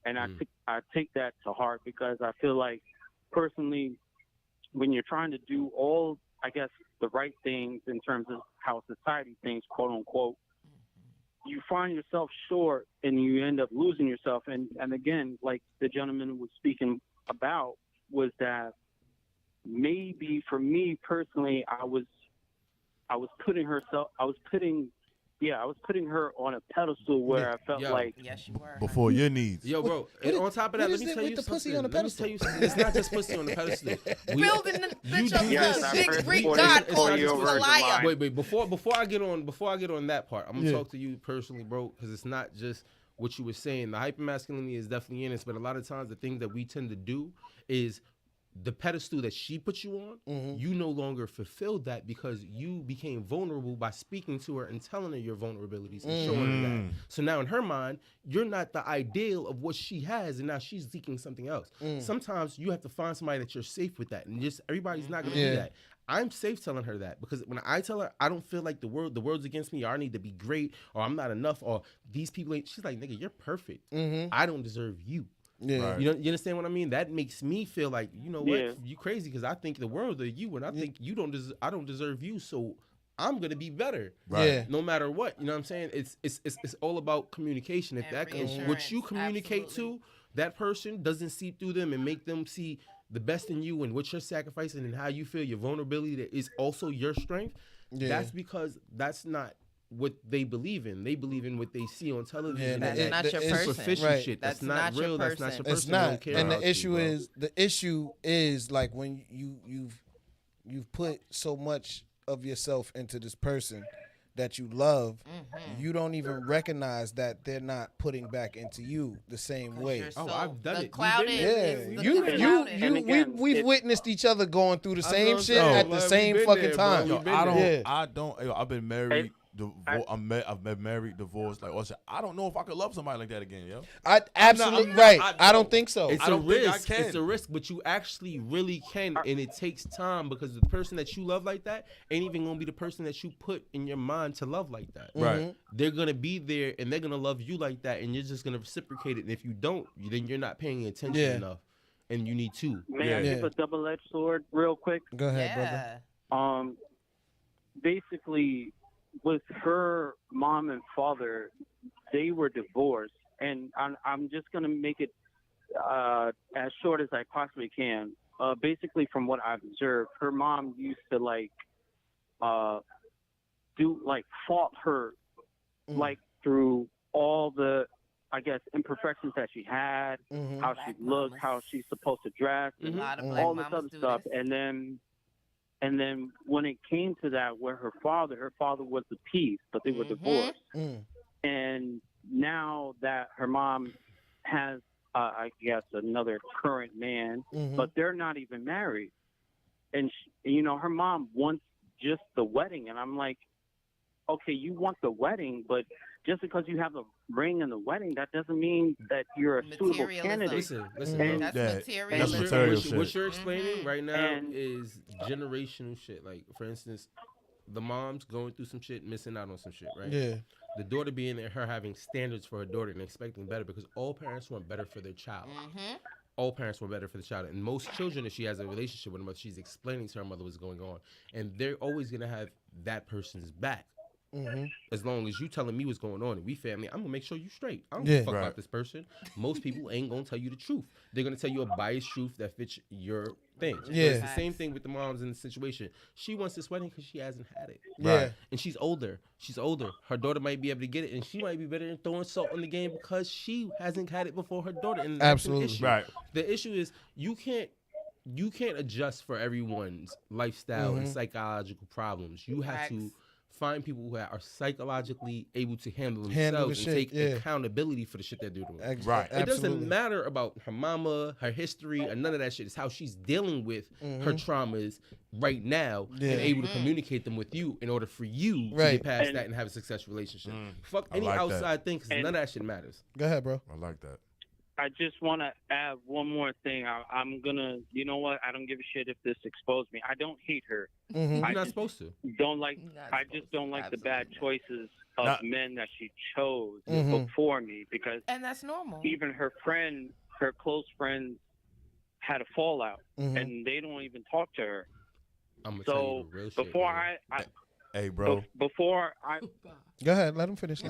And I take that to heart because I feel like personally, when you're trying to do all, I guess, the right things in terms of how society thinks, quote unquote, you find yourself short and you end up losing yourself. And again, like the gentleman was speaking about, was that maybe for me personally, I was putting her on a pedestal where I felt like yes, you were. Before your needs. Yo, bro, and on top of that, let me tell you something. It's not just pussy on the pedestal. Building the bitch up Yes, to I've big heard Greek before god this called 40 you over a the liar. line. Wait, before I get on that part, I'm gonna talk to you personally, bro, because it's not just what you were saying. The hypermasculinity is definitely in us, but a lot of times the thing that we tend to do is the pedestal that she put you on, you no longer fulfilled that because you became vulnerable by speaking to her and telling her your vulnerabilities and showing her that. So now in her mind, you're not the ideal of what she has, and now she's seeking something else. Sometimes you have to find somebody that you're safe with that, and just everybody's not gonna do that. I'm safe telling her that because when I tell her I don't feel like the world's against me, or I need to be great, or I'm not enough, or these people ain't. She's like, nigga, you're perfect. I don't deserve you. Yeah, Right. You understand what I mean? That makes me feel like, you know what, Yeah. you crazy because I think the world of you, and I think you don't. I don't deserve you, so I'm gonna be better. Right. Yeah. No matter what, you know what I'm saying? It's all about communication. If And if what you communicate absolutely. to that person doesn't seep through them and make them see the best in you and what you're sacrificing and how you feel, your vulnerability that is also your strength. That's because that's not what they believe in. They believe in what they see on television. Yeah, and That's not your it's person. superficial Right. shit. That's That's not not your real. That's not person. your person. It's They don't not. care And about the issue you, bro. is like when you've put so much of yourself into this person that you love, you don't even recognize that they're not putting back into you the same way. Oh, I've done it. We've witnessed each other going through the same shit at the same fucking time. I've been married. I've been married, divorced. Like, I don't know if I could love somebody like that again, yo. I don't think so. It's a risk. It's a risk, but you actually really can, and it takes time because the person that you love like that ain't even gonna be the person that you put in your mind to love like that. Right. They're gonna be there, and they're gonna love you like that, and you're just gonna reciprocate it. And if you don't, then you're not paying attention enough, and you need to. May I give a double-edged sword real quick? Go ahead, brother. Basically, with her mom and father, they were divorced, and I'm just gonna make it as short as I possibly can. Basically, from what I've observed, her mom used to fault her through all the, I guess, imperfections that she had, how she looked, how she's supposed to dress, and all this other stuff, and then when it came to that, where her father was the piece, but they were divorced. And now that her mom has, I guess, another current man, but they're not even married. And, her mom wants just the wedding. And I'm like, okay, you want the wedding, but just because you have the ring and the wedding, that doesn't mean that you're a suitable candidate. Listen, that's material shit. What you're explaining right now is generational shit. Like, for instance, the mom's going through some shit, missing out on some shit, right? Yeah. The daughter being there, her having standards for her daughter and expecting better, because all parents want better for their child. All parents want better for the child. And most children, if she has a relationship with her mother, she's explaining to her mother what's going on. And they're always going to have that person's back. As long as you telling me what's going on and we family, I'm gonna make sure you straight. I don't give a fuck about this person. Most people ain't gonna tell you the truth. They're gonna tell you a biased truth that fits your thing. It's the same thing with the moms in the situation. She wants this wedding because she hasn't had it. And she's older. Her daughter might be able to get it, and she might be better than throwing salt on the game because she hasn't had it before her daughter. And that's an issue. The issue is you can't adjust for everyone's lifestyle and psychological problems. You have to find people who are psychologically able to handle themselves and take accountability for the shit that they're doing. It doesn't matter about her mama, her history, or none of that shit. It's how she's dealing with her traumas right now and able to communicate them with you in order for you to get past that and have a successful relationship. Fuck any outside thing, because none of that shit matters. Go ahead, bro. I like that. I just want to add one more thing. I'm going to, you know what? I don't give a shit if this exposed me. I don't hate her. You're not supposed to. I just don't like the bad choices of men that she chose before me, because and that's normal. Even her close friends had a fallout, and they don't even talk to her. I'm gonna tell you the real shit, before hey, bro. Before I go ahead, let him finish.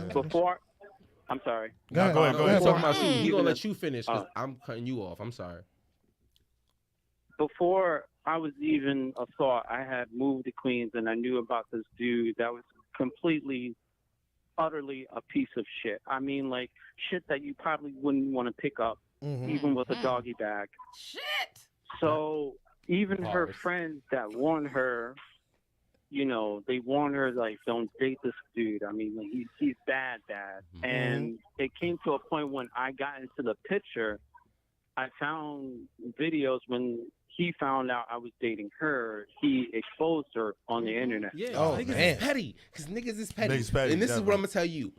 I'm sorry. Go ahead. Talking about you. He gonna let you finish because I'm cutting you off. I'm sorry. Before I was even a thought, I had moved to Queens, and I knew about this dude that was completely, utterly a piece of shit. I mean, like, shit that you probably wouldn't want to pick up, even with a doggy bag. Shit! So even her friends that warned her, they warned her, like, don't date this dude. I mean, like, he's bad. And it came to a point when I got into the picture, I found videos when he found out I was dating her, he exposed her on the internet. Yeah, niggas is petty. Because niggas is petty. And this is what I'm going to tell you.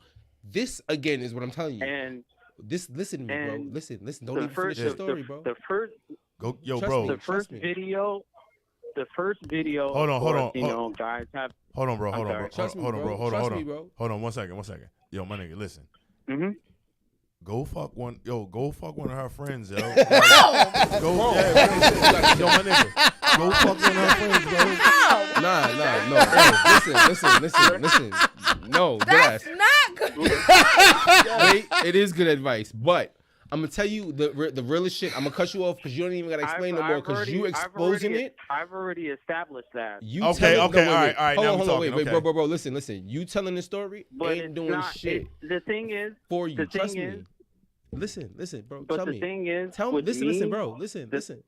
This, again, is what I'm telling you. And listen to me, bro. Listen. Don't even finish the story, bro. The first video... The first video. Hold on. Guys have. Hold on, bro. Hold on, bro. Hold on, one second. Yo, my nigga, listen. Go fuck one of her friends, yo. Yo, my nigga. Go fuck one of her friends, bro. Nah. Hey, listen. No, that's not good. Wait, it is good advice, but I'm gonna tell you the realest shit. I'm gonna cut you off because you don't even gotta explain no more because you exposing it. I've already established that. Okay, all right. Hold on, wait, bro. Listen. You telling the story ain't doing shit. The thing is, for you, trust me. Listen, bro. But tell the me. thing is, listen, bro. Listen.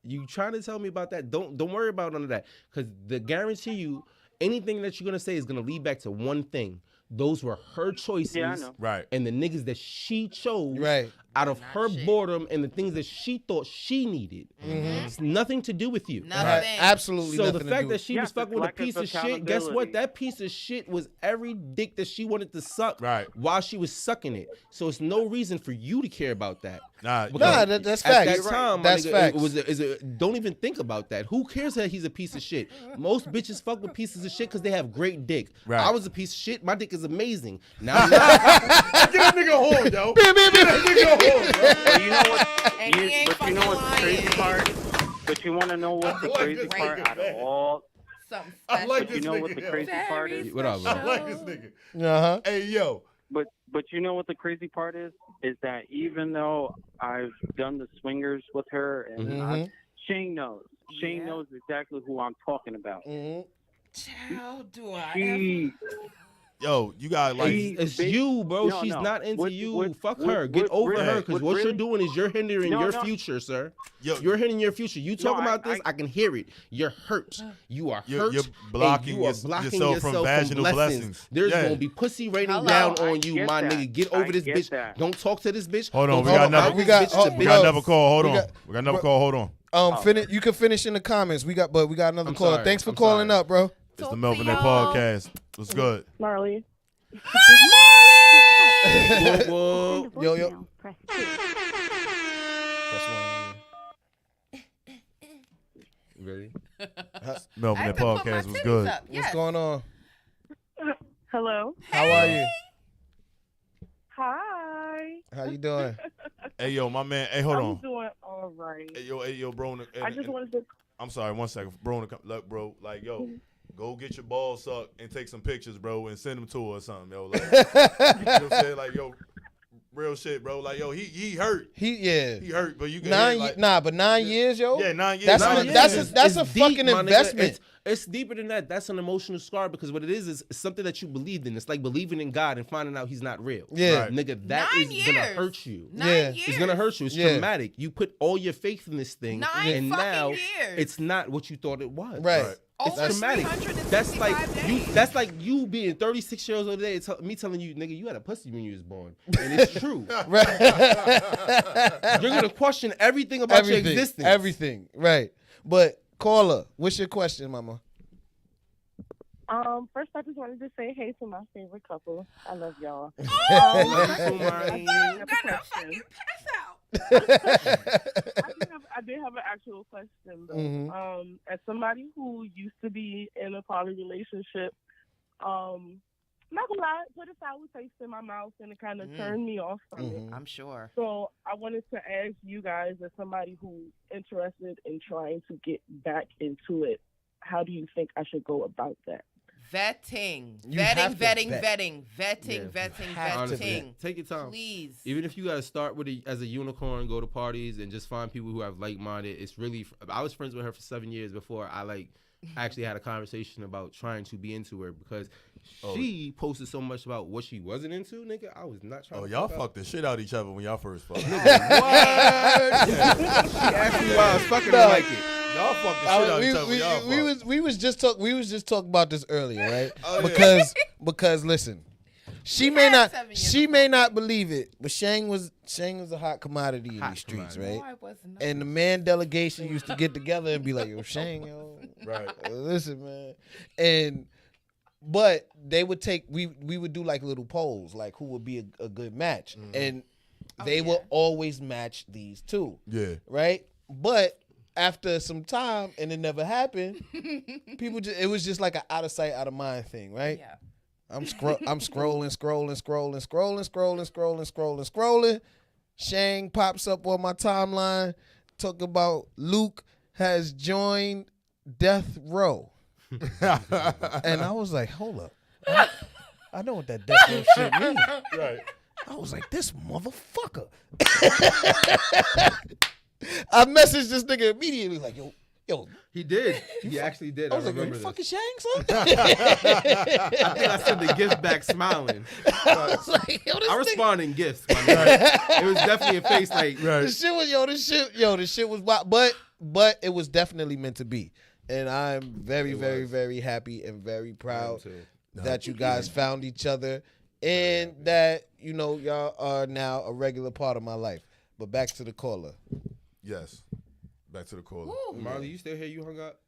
You trying to tell me about that? Don't worry about none of that because the guarantee you. anything that you're gonna say is gonna lead back to one thing. Those were her choices, Yeah, I know. Right. and the niggas that she chose Right. out of Not her shit. boredom and the things that she thought she needed. It's nothing to do with you. Nothing. Absolutely So nothing the to fact do that with- she Yes, was fucking it's with a lack of piece of shit, guess what? accountability. That piece of shit was every dick that she wanted to suck Right. while she was sucking it. So it's no reason for you to care about that. Nah, Because that's at facts. that time, That's my nigga, facts. don't even think about that. Who cares that he's a piece of shit? Most bitches fuck with pieces of shit because they have great dick. Right. I was a piece of shit. My dick is amazing. Now, Get that nigga home, yo. Get that nigga home, bro. But you know what? And he ain't But you know fucking what's the crazy lying. part? But you want to know what's the I like crazy this part nigga, out man. of all? Something I special. like But you this know nigga, what the yo. crazy part is? what up, I bro? like this nigga. Uh-huh. Hey, yo. But you know what the crazy part is? Is that even though I've done the swingers with her, and Shane knows. Shane knows exactly who I'm talking about. Child, do I She, Yo, you got like. It's you, bro. No, She's no. not into What- you. what- Fuck what- her. Get what over really- her, because what what you're really- doing is you're hindering No, your no. future, sir. Yo, You're hindering your future. You talking I- about this? I can hear it. You're hurt. You are You're- hurt. you're blocking and you are your- blocking yourself from vaginal blessings. There's Yeah. gonna be pussy raining Hello. down I on you, get my that. nigga. Get I over this get bitch. that. Don't talk to this bitch. Hold on, Don't we talk got about another. we this got- bitch to oh, We got bitch. another call. Hold We on. got- We got another call. Hold on. Finish. You can finish in the comments. We got another I'm caller. sorry. Thanks for I'm calling sorry. up, bro. It's the Melvinaire Podcast. What's good? Marley. Whoa, whoa. Yo, yo. Voicemail, press 2. That's one. Really? Melvinaire I have to put my Podcast was titties good. up. What's Yes. going on? Hello. How are you? Hi. How you doing? Hey, yo, my man. Hey, hold I'm on. doing all right. Hey, yo, bro. I just wanted to. I'm sorry, 1 second. Bro, look, bro. Like, yo, go get your balls sucked and take some pictures, bro, and send them to her or something, yo. Like, you know what I'm saying? Like, yo, real shit, bro. Like, yo, he hurt. He hurt, but you can but 9 years, yo. Yeah, 9 years. That's nine a, years. that's a It's deep, fucking my nigga. investment. It's deeper than that. That's an emotional scar because what it is something that you believed in. It's like believing in God and finding out he's not real. Yeah. Right. Nigga, that 9 is gonna years. hurt you. 9 Yeah. years. It's gonna hurt you. It's Yeah. traumatic. You put all your faith in this thing, 9 and fucking now years. it's not what you thought it was. Right. Right. It's Over traumatic. 365 That's like you. days. That's like you being 36 years old today. Me telling you, nigga, you had a pussy when you was born, and it's true. You're gonna question everything about your existence. Everything. Right. But caller, what's your question, mama? First, I just wanted to say hey to my favorite couple. I love y'all. I did have an actual question, though. Mhm. As somebody who used to be in a poly relationship, not gonna lie, put a sour taste in my mouth and it kind of turned me off from it. I'm sure. So I wanted to ask you guys, as somebody who's interested in trying to get back into it, how do you think I should go about that? Vetting. You have to Vetting. Yeah. Honestly, take your time. Please. Even if you got to start with as a unicorn, go to parties and just find people who have like-minded. It's really. I was friends with her for 7 years before I actually had a conversation about trying to be into her because she posted so much about what she wasn't into, nigga. I was not trying. Oh, to y'all fuck fucked the shit out of each other when y'all first fucked. What? She asked me why I was fucking her like it. Y'all fucked the shit out of each other when y'all fucked. We was just talking about this earlier, right? Oh, yeah. Because listen, she may not believe it, but Shang was a hot commodity in these streets, right? No, I was not. And the man delegation used to get together and be like, "Yo, Shang, yo, Right. listen, man," but they would we would do like little polls, like who would be a good match, and they will always match these two, Yeah. right? But after some time, and it never happened, it was just like an out of sight, out of mind thing, right? Yeah. I'm scrolling. Shang pops up on my timeline, talk about Luke has joined Death Row. And I was like, hold up. I know what that Death Row shit means. Right. I was like, this motherfucker. I messaged this nigga immediately, like, yo. He did. He actually did. I was like, remember you this. fucking Shang, son? I think I sent the gift back smiling. I was like, yo, this I nigga. respond in gifts. My nigga. It was definitely a face like. This shit was wild. But it was definitely meant to be. And I'm very, very, very happy and very proud that you guys found each other and that, you know, y'all are now a regular part of my life. But back to the caller. Yes. Back to the caller. Marley, you still here? You hung up?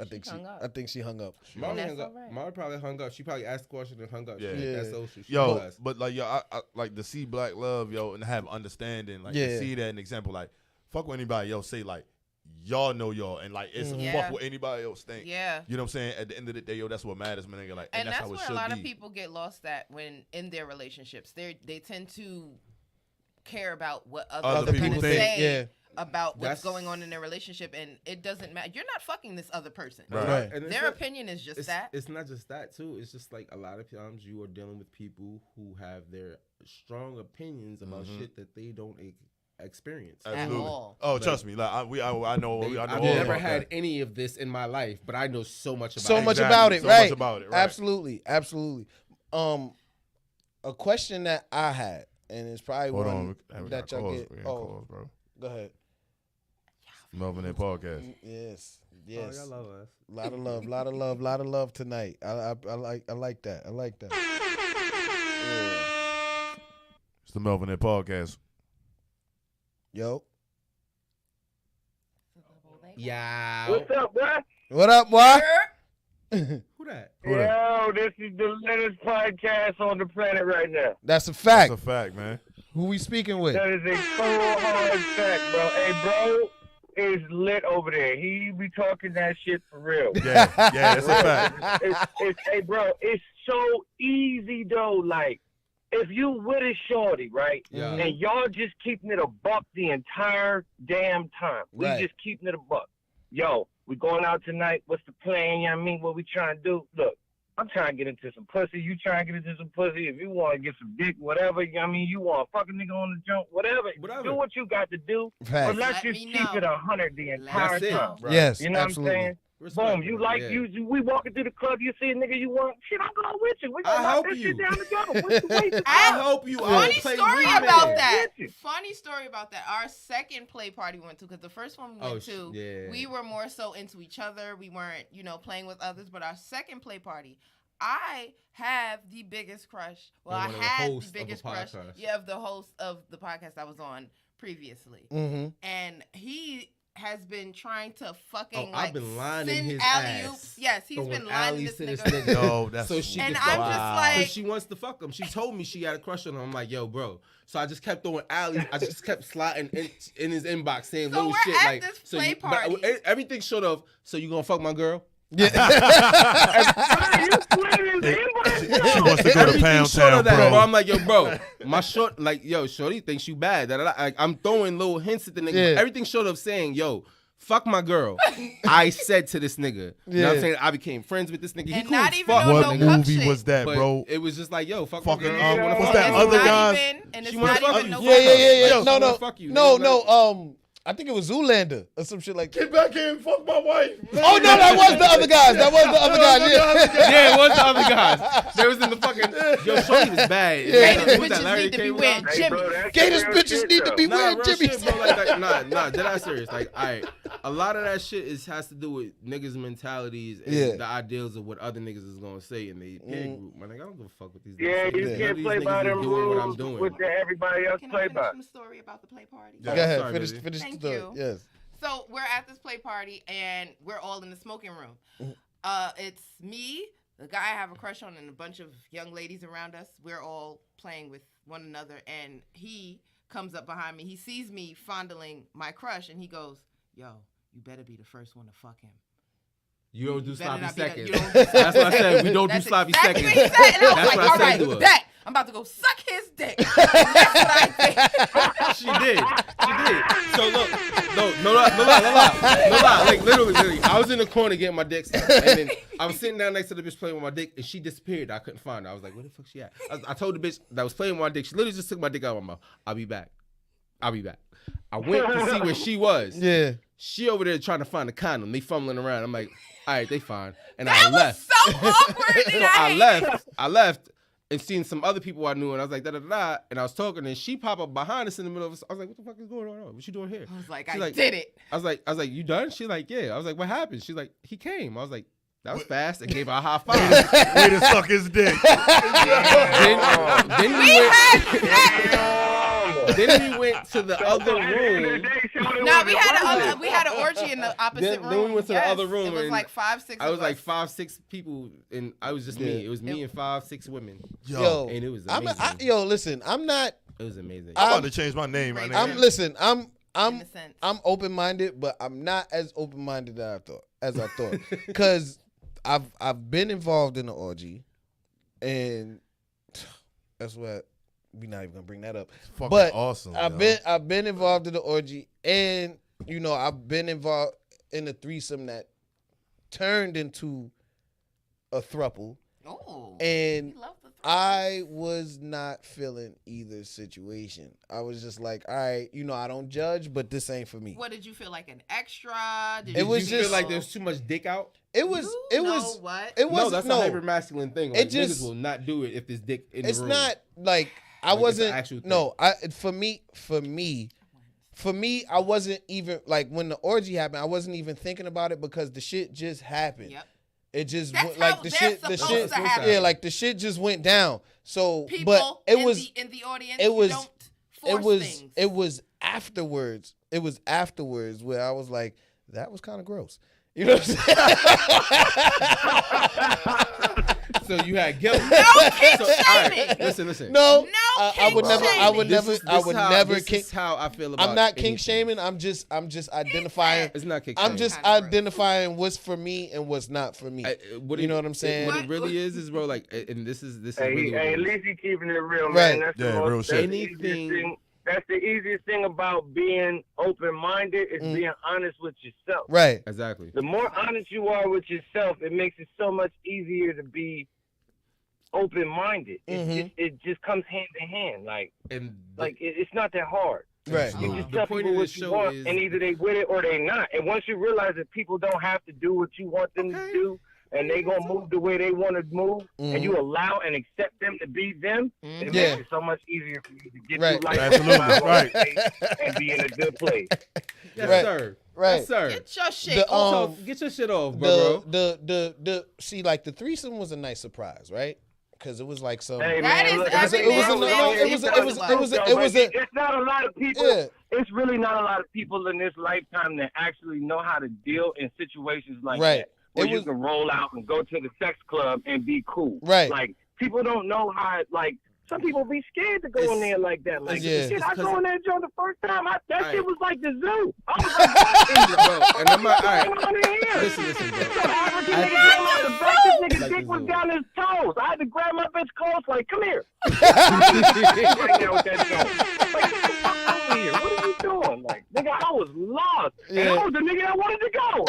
I think she hung up. Marley hung up. Right. Marley probably hung up. She probably asked a question and hung up. Yeah. That's social. Yo, but like, yo, I like to see black love, yo, and have understanding. Like, to see that an example, like, fuck with anybody, yo, say, like, y'all know y'all, and like it's fuck what anybody else think. Yeah. You know what I'm saying? At the end of the day, yo, that's what matters, man. Like, and that's that's how it where should a lot be. of people get lost at when in their relationships. They tend to care about what other people say about what's going on in their relationship, and it doesn't matter. You're not fucking this other person. Right. And their opinion is just that. It's not just that too. It's just like a lot of times you are dealing with people who have their strong opinions about shit that they don't experience Absolutely. At all. Oh, like, trust me. Like I know. I've never had any of this in my life, but I know so much about so much about it. Right. Absolutely. A question that I had, and it's probably one that y'all get. Calls, bro. Go ahead. Melvinaire Podcast. Yes. Oh, y'all love us. lot of love tonight. I like that. Yeah. It's the Melvinaire Podcast. Yo. Yeah. What's up, boy? What up, boy? Who that? Yo, this is the latest podcast on the planet right now. That's a fact. That's a fact, man. Who we speaking with? That is a cold hard fact, bro. Hey, bro is lit over there. He be talking that shit for real. Yeah, that's a fact. Hey, bro, it's so easy though. Like, if you with a shorty, right, and y'all just keeping it a buck the entire damn time. We just keeping it a buck. Yo, we going out tonight. What's the plan? You know what I mean? What we trying to do? Look, I'm trying to get into some pussy. You trying to get into some pussy. If you want to get some dick, whatever. You know what I mean? You want to fuck a nigga on the jump, whatever. Do what you got to do. But let's just keep it 100 the entire time. Right. Yes, you know absolutely. what I'm saying? Boom, you like we walking through the club, you see a nigga you want, shit, I'm going with you. We gonna knock that shit down together. I help you. Funny story about that. Funny story about that. Our second play party we went to, because the first one we went to, we were more so into each other. We weren't, playing with others. But our second play party, I have the biggest crush. Well, I had the biggest crush. Yeah, of the host of the podcast I was on previously. Mm-hmm. And he has been trying to fucking I've been lining his ass. Yes, he's been lining this nigga. No, that's so she and gets I'm just like, she wants to fuck him. She told me she had a crush on him. I'm like, yo, bro. So I just kept throwing alley. I just kept sliding in his inbox saying little shit at like, this so play party. But everything short of, so you gonna fuck my girl? Yeah. She wants to go to Pound Town, bro. I'm like, yo, bro, my short, like, yo, shorty thinks you bad. Like, I'm throwing little hints at the nigga. Yeah. Everything short of saying, yo, fuck my girl. I said to this nigga. You know what I'm saying? I became friends with this nigga. He And cool not as even fuck. no What movie shit. was that, But bro? it was just like, yo, fuck Fucking, my girl. what's that other guy? And it's She wanna not fuck even you. no Yeah. Like, fuck you. No. I think it was Zoolander or some shit like that. Get back here and fuck my wife. Oh, no, that was the other guys. Yeah. Yeah, it was the other guys. They was in the fucking. Yo, shorty was bad. Gators Who's that, bitches Larry need to be K. wearing Rock? Jimmy. Gators bitches need to be wearing real Jimmy. shit, bro. Like, nah, dead ass serious. Like, all right, a lot of that shit has to do with niggas' mentalities and the ideals of what other niggas is gonna say in the peer group. Man, like, I don't give a fuck what these Yeah, niggas say. you can't play by them rules with everybody else play by. Can I finish the story about the play party? Go ahead, Sorry, finish baby. the Thank story. you. Yes. So we're at this play party and we're all in the smoking room. It's me, the guy I have a crush on, and a bunch of young ladies around us. We're all playing with one another, and he comes up behind me. He sees me fondling my crush, and he goes, "Yo, you better be the first one to fuck him." You don't do sloppy not be seconds. you don't do sloppy That's what I said. seconds. We don't do That's sloppy exactly seconds. what he said. And I was That's like, what I all said right, to her. bet. I'm about to go suck his dick. And that's what I did. She did. So look, no lie. Like literally, I was in the corner getting my dick sucked, and then I was sitting down next to the bitch playing with my dick, and she disappeared. I couldn't find her. I was like, where the fuck she at? I told the bitch that was playing with my dick. She literally just took my dick out of my mouth. I'll be back. I went to see where she was. Yeah. She over there trying to find a condom. They fumbling around. I'm like, all right, they fine. And That I left. was so awkward. So I left. and seeing some other people I knew, and I was like, da-da-da-da, and I was talking, and she popped up behind us in the middle of us. I was like, what the fuck is going on? What you doing here? I was like, She's I did it. I was like, you done? She's like, yeah. I was like, what happened? She's like, he came. I was like, that was fast. And gave her a high five. Way to suck his dick. Then we went to the other room. No, we had an orgy in the opposite room. Then we went to the other room. It was like 5, 6. I was like 5, 6 people, and I was just me. It was me and 5, 6 women. Yo, and it was amazing. Listen, I'm not. It was amazing. I'm about to change my name. I'm open-minded, but I'm not as open-minded as I thought. Because I've been involved in an orgy, and that's what we're not even gonna bring that up. Fucking but awesome. I've been involved in the orgy, and I've been involved in a threesome that turned into a throuple. Oh, and I was not feeling either situation. I was just like, all right, I don't judge, but this ain't for me. What did you feel like, an extra? Did you feel like there's too much dick out? It was. What? It was. No, that's a hyper masculine thing. Like, niggas will not do it if there's dick in the room. It's not like I wasn't. No, for me, I wasn't even like when the orgy happened. I wasn't even thinking about it because the shit just happened. Yep. It just like the shit. Yeah, like the shit just went down. So, people but it was in the audience. It was afterwards. It was afterwards where I was like, that was kind of gross. You know what I'm saying? So you had guilt. No kink shaming. Right, listen. No, I would never. This is how I feel about. I'm not kink shaming. I'm just identifying. It's not kink shaming. I'm just identifying what's for me and what's not for me. You know what I'm saying? What it really is, bro. Like, and this is. Hey, at least he keeping it real, right. man. That's real shit. Anything. That's the easiest thing about being open-minded is being honest with yourself. Right. Exactly. The more honest you are with yourself, it makes it so much easier to be open-minded. It just comes hand in hand. It's not that hard. Right. You just tell people what you want, and either they with it or they not. And once you realize that people don't have to do what you want them to do, and they gonna move the way they want to move, and you allow and accept them to be them, it makes it so much easier for you to get through life. Absolutely, and be in a good place. Yes, sir. Right. Yes, sir. Get your shit off. Get your shit off, bro. See, like the threesome was a nice surprise, right? Because it was like some. Hey, man, it's not a lot of people. Yeah. It's really not a lot of people in this lifetime that actually know how to deal in situations like that. Where you can roll out and go to the sex club and be cool. Right. Like, people don't know how, like, some people be scared to go in there like that. Like, shit, I go in there, Joe, the first time, that shit was like the zoo. I was like, bro, and I'm like, all right. Listen, bro. This nigga dick was down his toes. I had to grab my bitch close, like, come here. Right now with that joke. Like, get the fuck over here. What are you doing? Like, nigga, I was lost. And I was the nigga that wanted to go.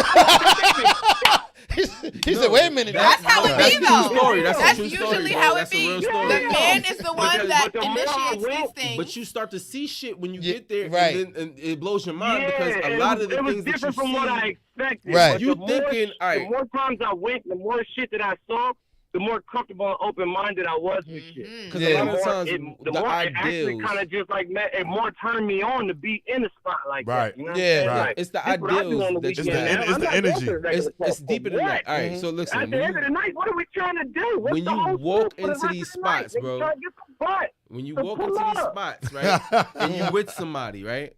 He said, wait a minute. That's how it be, though. That's usually how it be. The man is the one that initiates these things. But you start to see shit when you get there, right. and it blows your mind because a lot of the things that you see. It was different from what I expected. Right. You thinking, all right. The more times I went, the more shit that I saw, the more comfortable and open-minded I was with shit. Because a lot of times, the more it actually kind of just like it more turned me on to be in a spot like that. You know what I'm saying? Like, it's the ideals. It's the energy. It's deeper than that. All right, so listen. At the end of the night, what are we trying to do? When you walk into these spots, bro. When you walk into these spots, right, and you with somebody, right,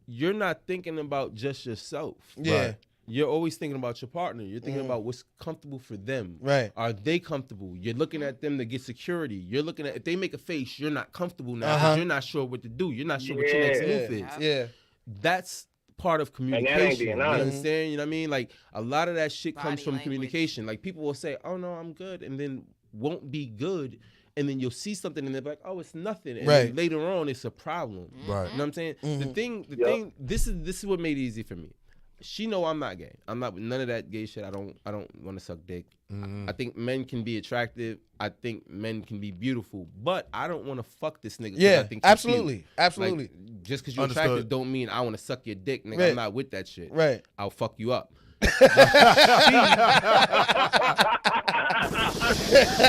you're not thinking about just yourself. Yeah. Right? You're always thinking about your partner. You're thinking about what's comfortable for them. Right. Are they comfortable? You're looking at them to get security. You're looking at, if they make a face, you're not comfortable now because you're not sure what to do. You're not sure what your next move is. Yeah. That's part of communication. You honest. understand? You know what I mean? Like, a lot of that shit comes from communication. Like, people will say, oh, no, I'm good, and then won't be good. And then you'll see something and they're like, oh, it's nothing. And then later on, it's a problem. Right. You know what I'm saying? The thing, this is what made it easy for me. She know I'm not gay. I'm not with none of that gay shit. I don't want to suck dick. I think men can be attractive. I think men can be beautiful. But I don't want to fuck this nigga. Yeah, I think absolutely. Absolutely. Like, just because you're attractive don't mean I want to suck your dick, nigga. Right. I'm not with that shit. Right. I'll fuck you up.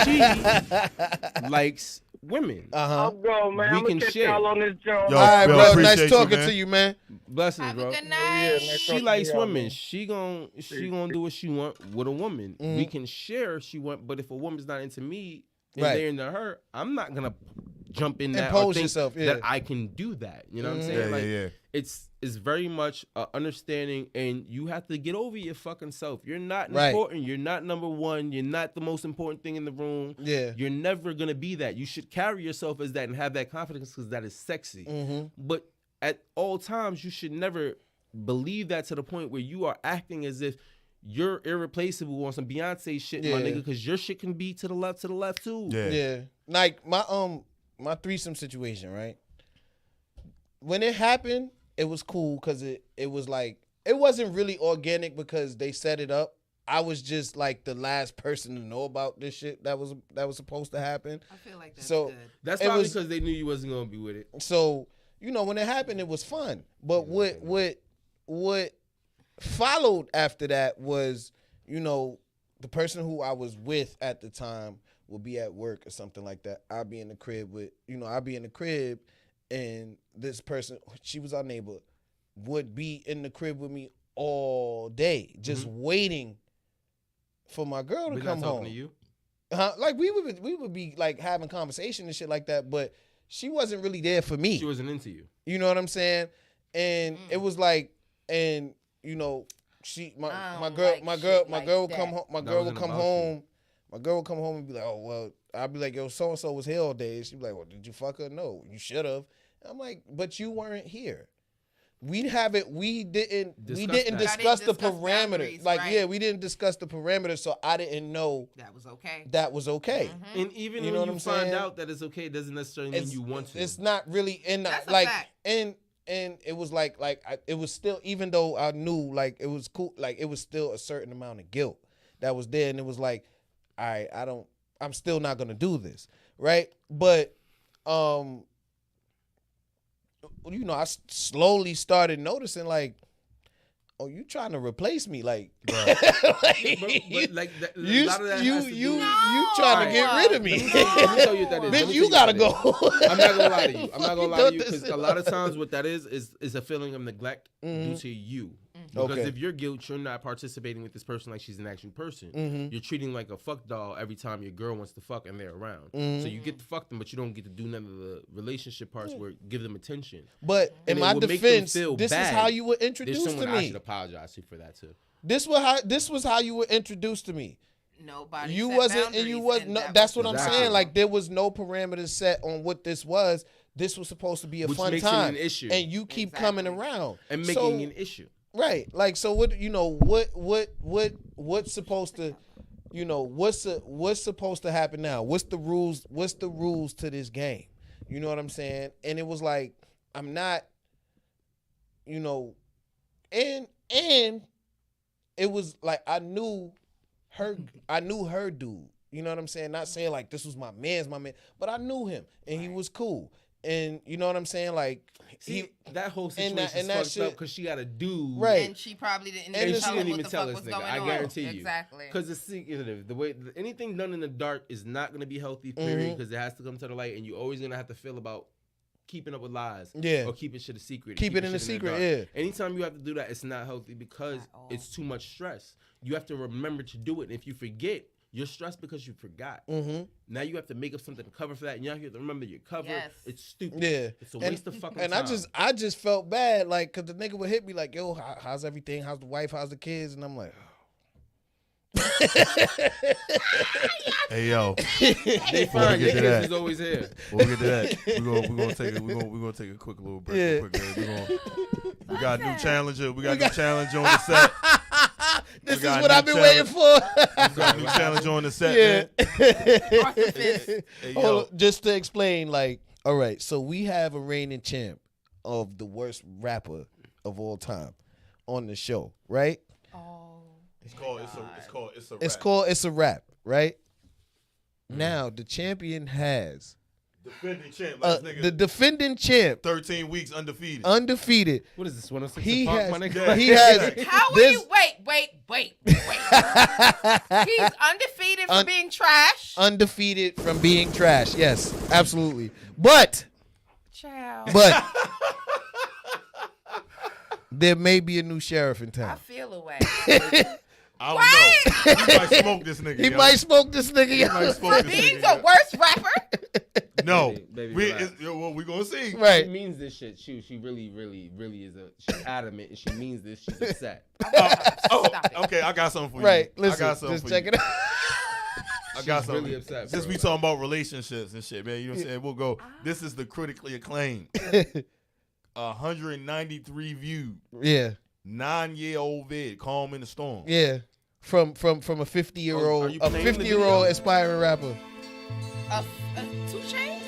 she likes women. I'm going, man. I'm gonna catch y'all on this joint. Yo, all right, Bill, bro. appreciate Nice you, talking man. to you, man. Blessings, bro. Good night. She likes women. She gon' do what she want with a woman. We can share if she want, but if a woman's not into me and Right. they're into her, I'm not gonna jump in that Impose or think yourself, that I can do that. You know what I'm saying? Yeah. It's very much understanding, and you have to get over your fucking self. You're not Right. important. You're not number one. You're not the most important thing in the room. Yeah. You're never gonna be that. You should carry yourself as that and have that confidence because that is sexy. But at all times, you should never believe that to the point where you are acting as if you're irreplaceable on some Beyonce shit, my nigga, because your shit can be to the left too. Yeah. Like my threesome situation, right? When it happened, it was cool because it was like it wasn't really organic because they set it up. I was just like the last person to know about this shit that was supposed to happen. I feel like that's so good. That's probably because they knew you wasn't gonna be with it. So when it happened, it was fun. But what followed after that was, the person who I was with at the time would be at work or something like that. I'd be in the crib and this person, she was our neighbor, would be in the crib with me all day, just waiting for my girl to come home. To you? Like we would be like having conversation and shit like that, but she wasn't really there for me. She wasn't into you. You know what I'm saying? And it was like, and she my girl would come home. My girl would come home. My girl would come home and be like, "Oh well," I'd be like, "Yo, so and so was here all day." She'd be like, "Well, did you fuck her? No, you should have." I'm like, "But you weren't here. We didn't discuss the parameters. Like, right? yeah, we didn't discuss the parameters, so I didn't know that was okay. That was okay. And even You know when what you I'm find saying? out that it's okay, it doesn't necessarily mean you want to. It's not really in That's a like fact. and it was like it was still, even though I knew like it was cool, like it was still a certain amount of guilt that was there, and it was like, all right, I'm still not gonna do this, right? But I slowly started noticing like, oh, you trying to replace me, like, but like that, you a lot of that has to do- you trying to get rid of me. Let me tell you what that is. Let Bitch, me you tell gotta what that go. is. I'm not gonna lie to you. I'm not gonna lie to you Fucking because a lot of times what that is a feeling of neglect due to you. Because Okay. if you're guilt, you're not participating with this person like she's an actual person. You're treating like a fuck doll every time your girl wants to fuck and they're around. So you get to fuck them, but you don't get to do none of the relationship parts where give them attention. But in And it my will make them defense, feel this is bad. how you were There's introduced to someone I me. should apologize to for that too. This was how you were introduced to me. Nobody. You set wasn't, and boundaries, you was. and No, that that's was what I'm the saying. problem. Like there was no parameters set on what this was. This was supposed to be a Which fun makes it time, an issue. and you keep coming around And making So- an issue. Right. Like, so what, what's supposed to, what's supposed to happen now? What's the rules to this game? You know what I'm saying? And it was like, I'm not, and it was like, I knew her dude. You know what I'm saying? Not saying like this was my man, but I knew him and he was cool. And you know what I'm saying? Like, See, that whole situation that is fucked shit- up because she got a dude. Right. And she probably didn't And even she tell him didn't what even the tell fuck this was nigga. going I on. guarantee you. Exactly. Because the way anything done in the dark is not going to be healthy, period, because it has to come to the light, and you're always going to have to feel about keeping up with lies. Yeah. Or keeping shit a secret. Keep it in the shit secret, dark. yeah. Anytime you have to do that, it's not healthy because it's too much stress. You have to remember to do it. And if you forget, you're stressed because you forgot. Now you have to make up something to cover for that, and you have to remember your cover. Yes. It's stupid. Yeah, It's a waste of fucking and time. I just felt bad, like, cause the nigga would hit me like, "Yo, how's everything? How's the wife? How's the kids?" And I'm like, Hey yo, They fine. Your kids is always here. We'll get to that. We're gonna take a quick little break. Yeah. Real quick, we got a new challenger. We got a new challenger on the set. "This is got a what new I've been waiting for." We got a new challenger on the set. Yeah. Man. Hey, yo. Hold on, just to explain, like, all right, so we have a reigning champ of the worst rapper of all time on the show, right? It's a rap. It's a rap, right? Now the champion has Defending champ, like this nigga. The defending champ. 13 weeks undefeated. Undefeated. What is this? 106 He Park, has. my nigga? He has. How are you? Wait. He's undefeated from being trash. Undefeated from being trash. Yes, absolutely. But there may be a new sheriff in I town. feel away. I don't know. He might smoke this nigga. He might smoke this nigga. He might smoke this Being nigga. the worst rapper. No, Baby, we gonna see. Right. She means this shit. She really is she's adamant, and she means this. She's upset. Okay, I got something for you. Right. Listen, I got something just for check you. it out. I got She's something. really upset, Since bro. we talking about relationships and shit, man, you know what I'm saying? We'll go. This is the critically acclaimed. 193 viewed. Yeah. 9-year-old vid, Calm in the Storm. Yeah. From a 50-year-old, are you a playing the 50-year-old video? aspiring rapper. 2 Chainz?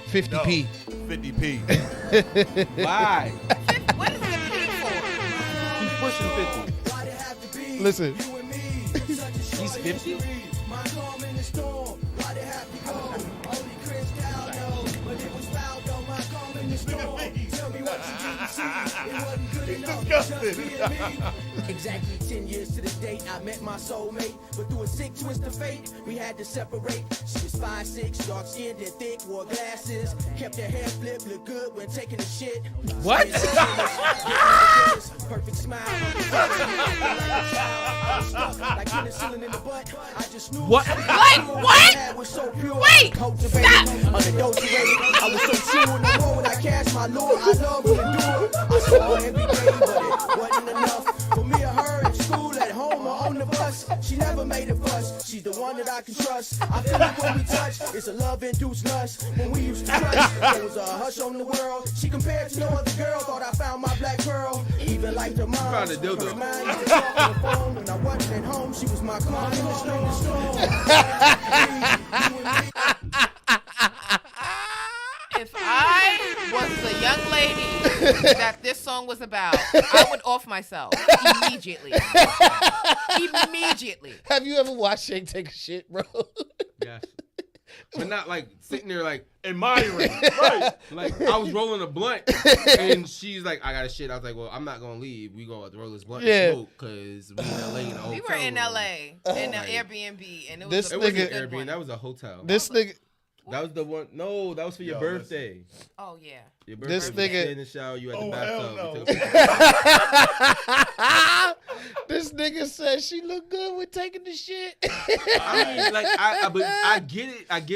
50p. 50p. Why? What is the P for? He's pushing 50. Listen. He's 50? Exactly 10 years to the date, I met my soulmate. But through a sick twist of fate, we had to separate. She was 5'6", dark skinned and thick, wore glasses. Kept her hair flipped, looked good when taking a shit. What? Perfect smile. Like penicillin in the butt. I just knew. What? What? Was so pure. Wait! Stop! Unadulterated. I was so true in the moment I cast my lure. I love to endure. I saw her every day, but it wasn't enough. For me or her at school, at home, or on the bus. She never made a fuss. She's the one that I can trust. I feel like when we touch, it's a love-induced lust. When we used to trust, there was a hush on the world. She compared to no other girl. Thought I found my black pearl. Even like her mom. Found a dildo. Remind me to talk on the phone. When I wasn't at home, she was my calm in the storm. If I was the young lady that this song was about, I would off myself immediately. Immediately. Have you ever watched Shake take a shit, bro? Yes. But not like sitting there like admiring. Right. Like I was rolling a blunt and she's like, I got a shit. I was like, well, I'm not gonna leave. We gonna roll this blunt and smoke because we in LA in the hotel. We were in room. LA in an Airbnb and it This was a It nigga- wasn't good Airbnb. one. That was a hotel. This nigga. That was the one. No, that was for your birthday. Oh yeah. Your birthday. This we nigga- stayed in the shower. You at the Oh, bathtub. hell We no. took a picture. This nigga said she looked good with taking the shit. I mean, like, I get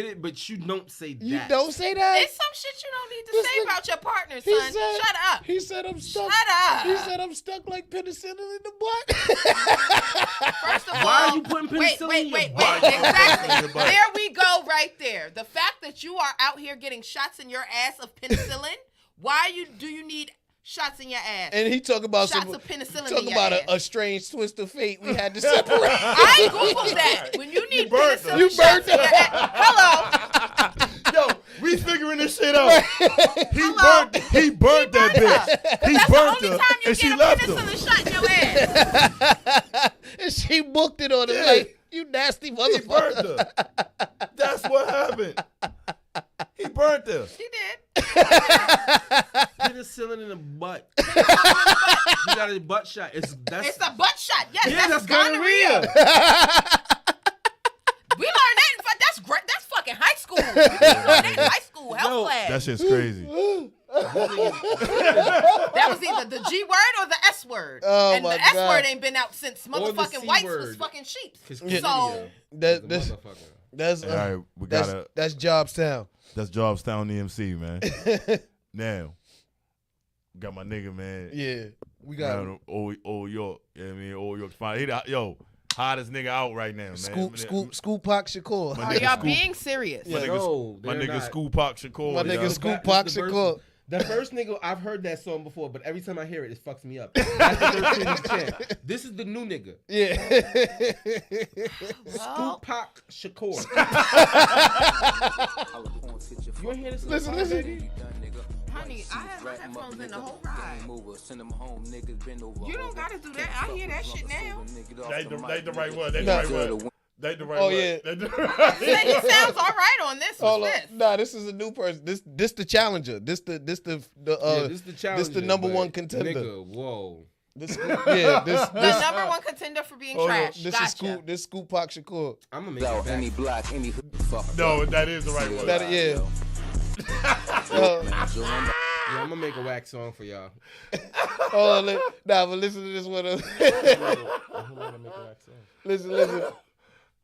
it, but you don't say that. You don't say that? It's some shit you don't need to This say nigga- about your partner, He son. said- Shut up. He said I'm stuck. Shut up. He said I'm stuck like penicillin in the butt. First of all, Why are you putting penicillin in your wait. butt? Exactly. There we go right there. The fact that you are out here getting shots in your ass of penicillin, do you need shots in your ass? And he talk about shots some, of penicillin talk in your about ass. a strange twist of fate we had to separate. I Googled that. When you need burnt penicillin You shots burnt in your ass. Hello. Yo, we figuring this shit out. He burnt that bitch. He That's burnt the her, only time you and she get a left him. penicillin shot in your ass. And she booked it on him Yeah. like, you nasty He burnt motherfucker. her. That's what happened. He burnt her. She did. Penicillin in the butt. You got a butt shot. It's a butt shot. Yes, Yeah, that's that's gonorrhea. gonorrhea. We learned that in that's great. That's fucking high school. We learned that in high school health class. That shit's crazy. That was either the G word or the S word. Oh, and my the S God. word ain't been out since the motherfucking C whites word. was fucking sheep. Yeah. So That's All right, we gotta. that's Jobstown. That's Jobstown EMC, man. Now, got my nigga, man. Yeah, we got Man, old York. You know what I mean? Old York's fine. Yo, hottest nigga out right now, man. Scoop Pac Shakur. My are nigga y'all Scoop- being serious? My nigga, No, my they're nigga not. Scoop Pac Shakur. My nigga yo. Scoop Pac Shakur. The first nigga, I've heard that song before, but every time I hear it, it fucks me up. That's the 13th chant. This is the new nigga. Yeah. Scoop Pac Shakur. You ain't hear this? Listen. Honey, I have my headphones in the whole ride. You don't gotta do that. I hear that shit now. They the right one. They the Nah. right one. That's the right Oh one. yeah. That's the right He sounds all right on this. Hold What's on. this? Nah, this is a new person. This the challenger. This the This the this challenge. the number one contender. Nigga, whoa. This The this number one contender for being hold on. trash. This Gotcha. is Scoop Pac Shakur. I'm gonna make it back. Any block, any fuck. No, that is the right one. That yeah. Yeah, I'm gonna make a whack song for y'all. Oh, nah, but listen to this one. Listen.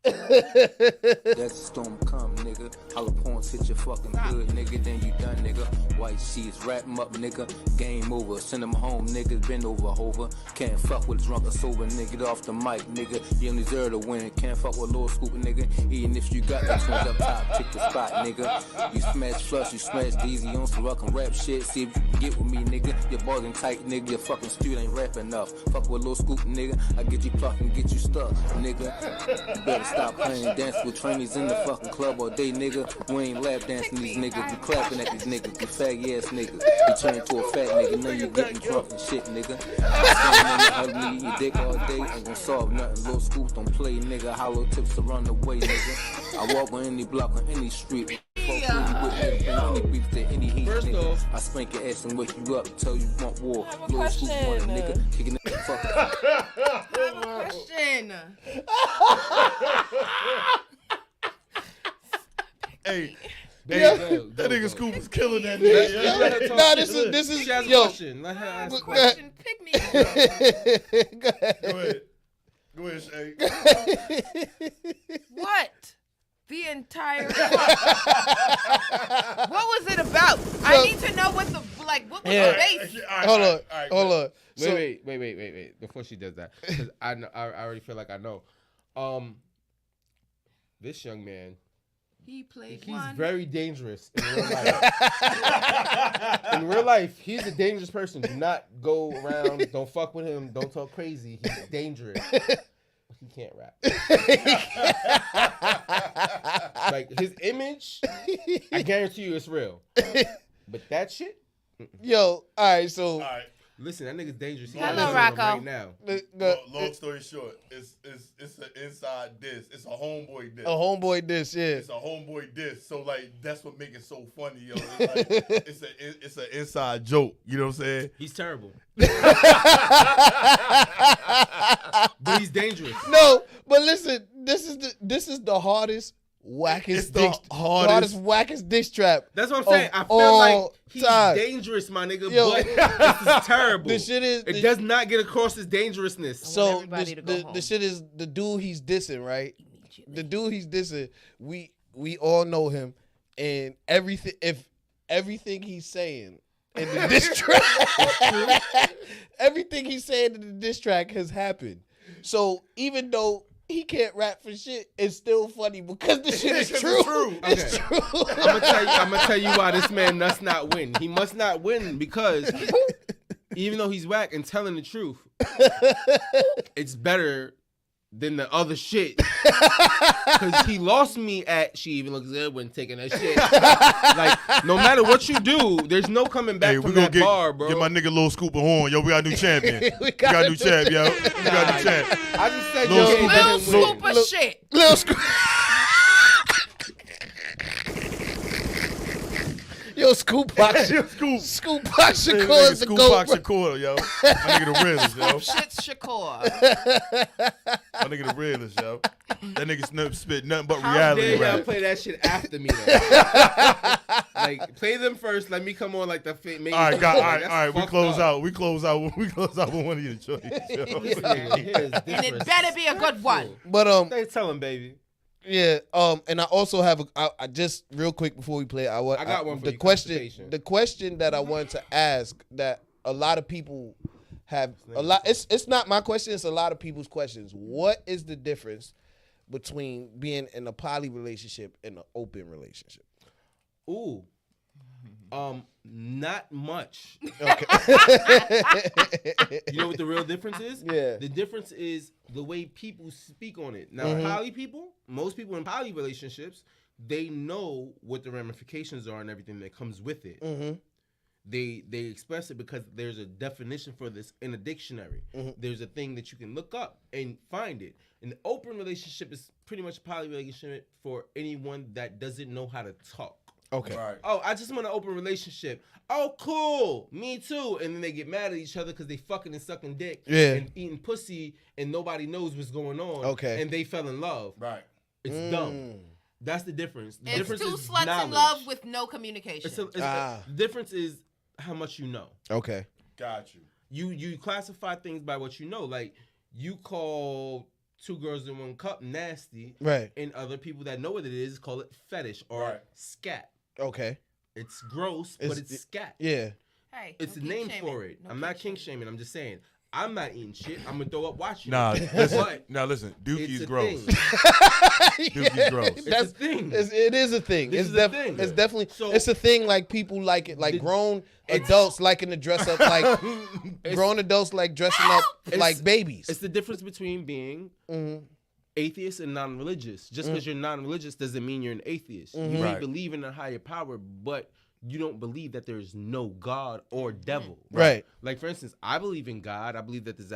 That storm come, nigga. Hollow points hit your fucking hood, nigga. Then you done, nigga. White sheets, wrap 'em up, nigga. Game over. Send 'em home, niggas. Been over, hover. Can't fuck with drunk or sober, nigga. Get off the mic, nigga. You don't deserve to win. Can't fuck with Lord Scoop, nigga. Even if you got the twins up top, pick the spot, nigga. You smash flush, you smash DZ on so I can rap shit. See if you can get with me, nigga. Your bargain tight, nigga. Your fucking street ain't rap enough. Fuck with Lord Scoop, nigga. I get you fucking get you stuck, nigga. You better stop playing dance with trainees in the fucking club all day, nigga. We ain't lap dancing these niggas. We clapping at these niggas. You faggy ass niggas. You turn to a fat nigga. Now you getting drunk and shit, nigga. Hug me, eat your dick all day. Ain't gonna solve nothing. Little Scoops don't play, nigga. Hollow tips to run away, nigga. I walk on any block on any street. First off, I spank your ass and wake you up. Tell you want war. Little Scoops want a nigga. Kicking the fuck up. I have a question. Hey, Yeah. that nigga Scoop was killing that nigga. Nah, this is She has a yo. question. Let her ask a Question. Pick me. Go ahead. Go ahead, Shay. What? The entire what was it about? I need to know what the what was the base? Hold on. Wait. Before she does that, because I already feel like I know. This young man, He played he's one. very dangerous in real life. In real life, he's a dangerous person. Do not go around. Don't fuck with him. Don't talk crazy. He's dangerous. He can't rap. Like his image, I guarantee you it's real. But that shit, Yo, all right, so listen, that nigga's dangerous. He Hello, got him Rocco. right now. Long story short, it's an inside diss. It's a homeboy diss. a homeboy diss, yeah. It's a homeboy diss. So like that's what makes it so funny, yo. It's like, it's an inside joke. You know what I'm saying? He's terrible. But he's dangerous. No, but listen, this is the hardest, wackest, wackest diss trap. That's what I'm saying. I feel like he's time. dangerous, my nigga. Yo. But this is terrible. The shit is it does not get across his dangerousness. So everybody to go home. the shit is the dude he's dissing, right? The dude he's dissing, we all know him, and everything he's saying in the diss track, everything he's saying in the diss track has happened. So even though he can't rap for shit, it's still funny because the shit is true. It's true. I'm gonna tell you why this man must not win. He must not win because even though he's whack and telling the truth, it's better than the other shit. Because he lost me at she even looks good when taking that shit. Like, no matter what you do, there's no coming back from that bar, bro. Get my nigga Lil Scoop a horn. Yo, we got a new champion. we got a new champ, yo. We got a new champ. I just said Lil yo, Scoop Little didn't win. Scoop of shit. Little Scoop. Yo, Scoop Pac. Scoop Pac Shakur is the Scoop GOAT. Pac Shakur, yo. My nigga the realest, yo. Shit's Shakur. My nigga the realest, yo. That nigga spit nothing but How reality dare y'all rap. play that shit after me, though? Like, play them first. Let me come on like the main. All right, thing. all Like, right. We that's close fucked out. We close out with one of your choices. Yo. And it better be a good one. But They tell him, baby. yeah, and I also have I just real quick before we play, I got one for the you, question. constipation. The question that I wanted to ask that a lot of people have It's not my question. It's a lot of people's questions. What is the difference between being in a poly relationship and an open relationship? Ooh. Not much. Okay. You know what the real difference is? Yeah. The difference is the way people speak on it. Now, poly people, most people in poly relationships, they know what the ramifications are and everything that comes with it. They express it because there's a definition for this in a dictionary. There's a thing that you can look up and find it. An open relationship is pretty much a poly relationship for anyone that doesn't know how to talk. Okay. Right. Oh, I just want an open relationship. Oh, cool. Me too. And then they get mad at each other because they fucking and sucking dick and eating pussy and nobody knows what's going on. Okay. And they fell in love. Right. It's dumb. That's the difference. The It's difference two is sluts knowledge. in love with no communication. The difference is how much you know. Okay. Got you. You classify things by what you know. Like, you call 2 girls in 1 cup nasty. Right. And other people that know what it is call it fetish or scat. Okay. It's gross, but it's scat. Yeah. Hey, it's a no name kink for shaming. it. No I'm not kink kink shaming. I'm just saying I'm not eating shit. I'm gonna throw up watching. Nah, it. listen. Dookie's It's a gross. thing. Dookie's gross. It's a thing. It is a thing. This It's is a thing. It's definitely. So- it's a thing. Like people like it. Like grown adults liking to dress up like grown adults like dressing up like babies. It's the difference between being atheist and non-religious. Just because you're non-religious doesn't mean you're an atheist. You may believe in a higher power, but you don't believe that there's no God or devil. Right. Like, for instance, I believe in God. I believe that there's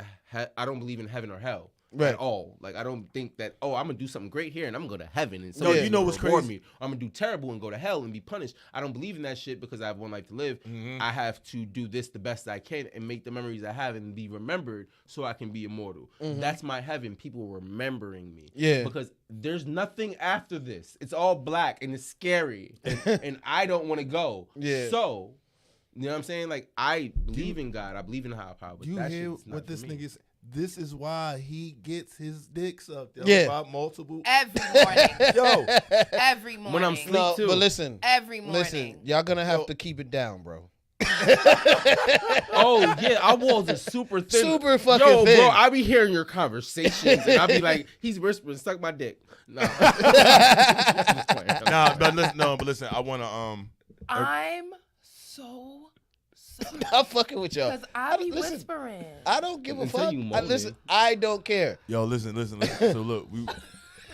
I don't believe in heaven or hell. Right. At all. Like, I don't think that, I'm gonna do something great here and I'm gonna go to heaven and No, you know what's reward crazy? me. I'm gonna do terrible and go to hell and be punished. I don't believe in that shit because I have one life to live. I have to do this the best I can and make the memories I have and be remembered so I can be immortal. That's my heaven. People remembering me. Yeah. Because there's nothing after this. It's all black and it's scary and I don't want to go. Yeah. So, you know what I'm saying? Like, I believe in God. I believe in higher power. But You that hear shit's not what for this me. nigga's? This is why he gets his dick sucked. About multiple. Every morning. Yo. Every morning. When I'm asleep No, too. but listen. Every morning. Listen, y'all gonna have to keep it down, bro. Oh yeah, our walls are super thin. Super fucking Yo, thin. bro, I be hearing your conversations and I be like, he's whispering, suck my dick. No. But listen, I wanna I'm so I'm fucking with y'all. because I be listen, whispering. I don't give a Until fuck. you moan Listen, me. I don't care. Yo, listen. So look, we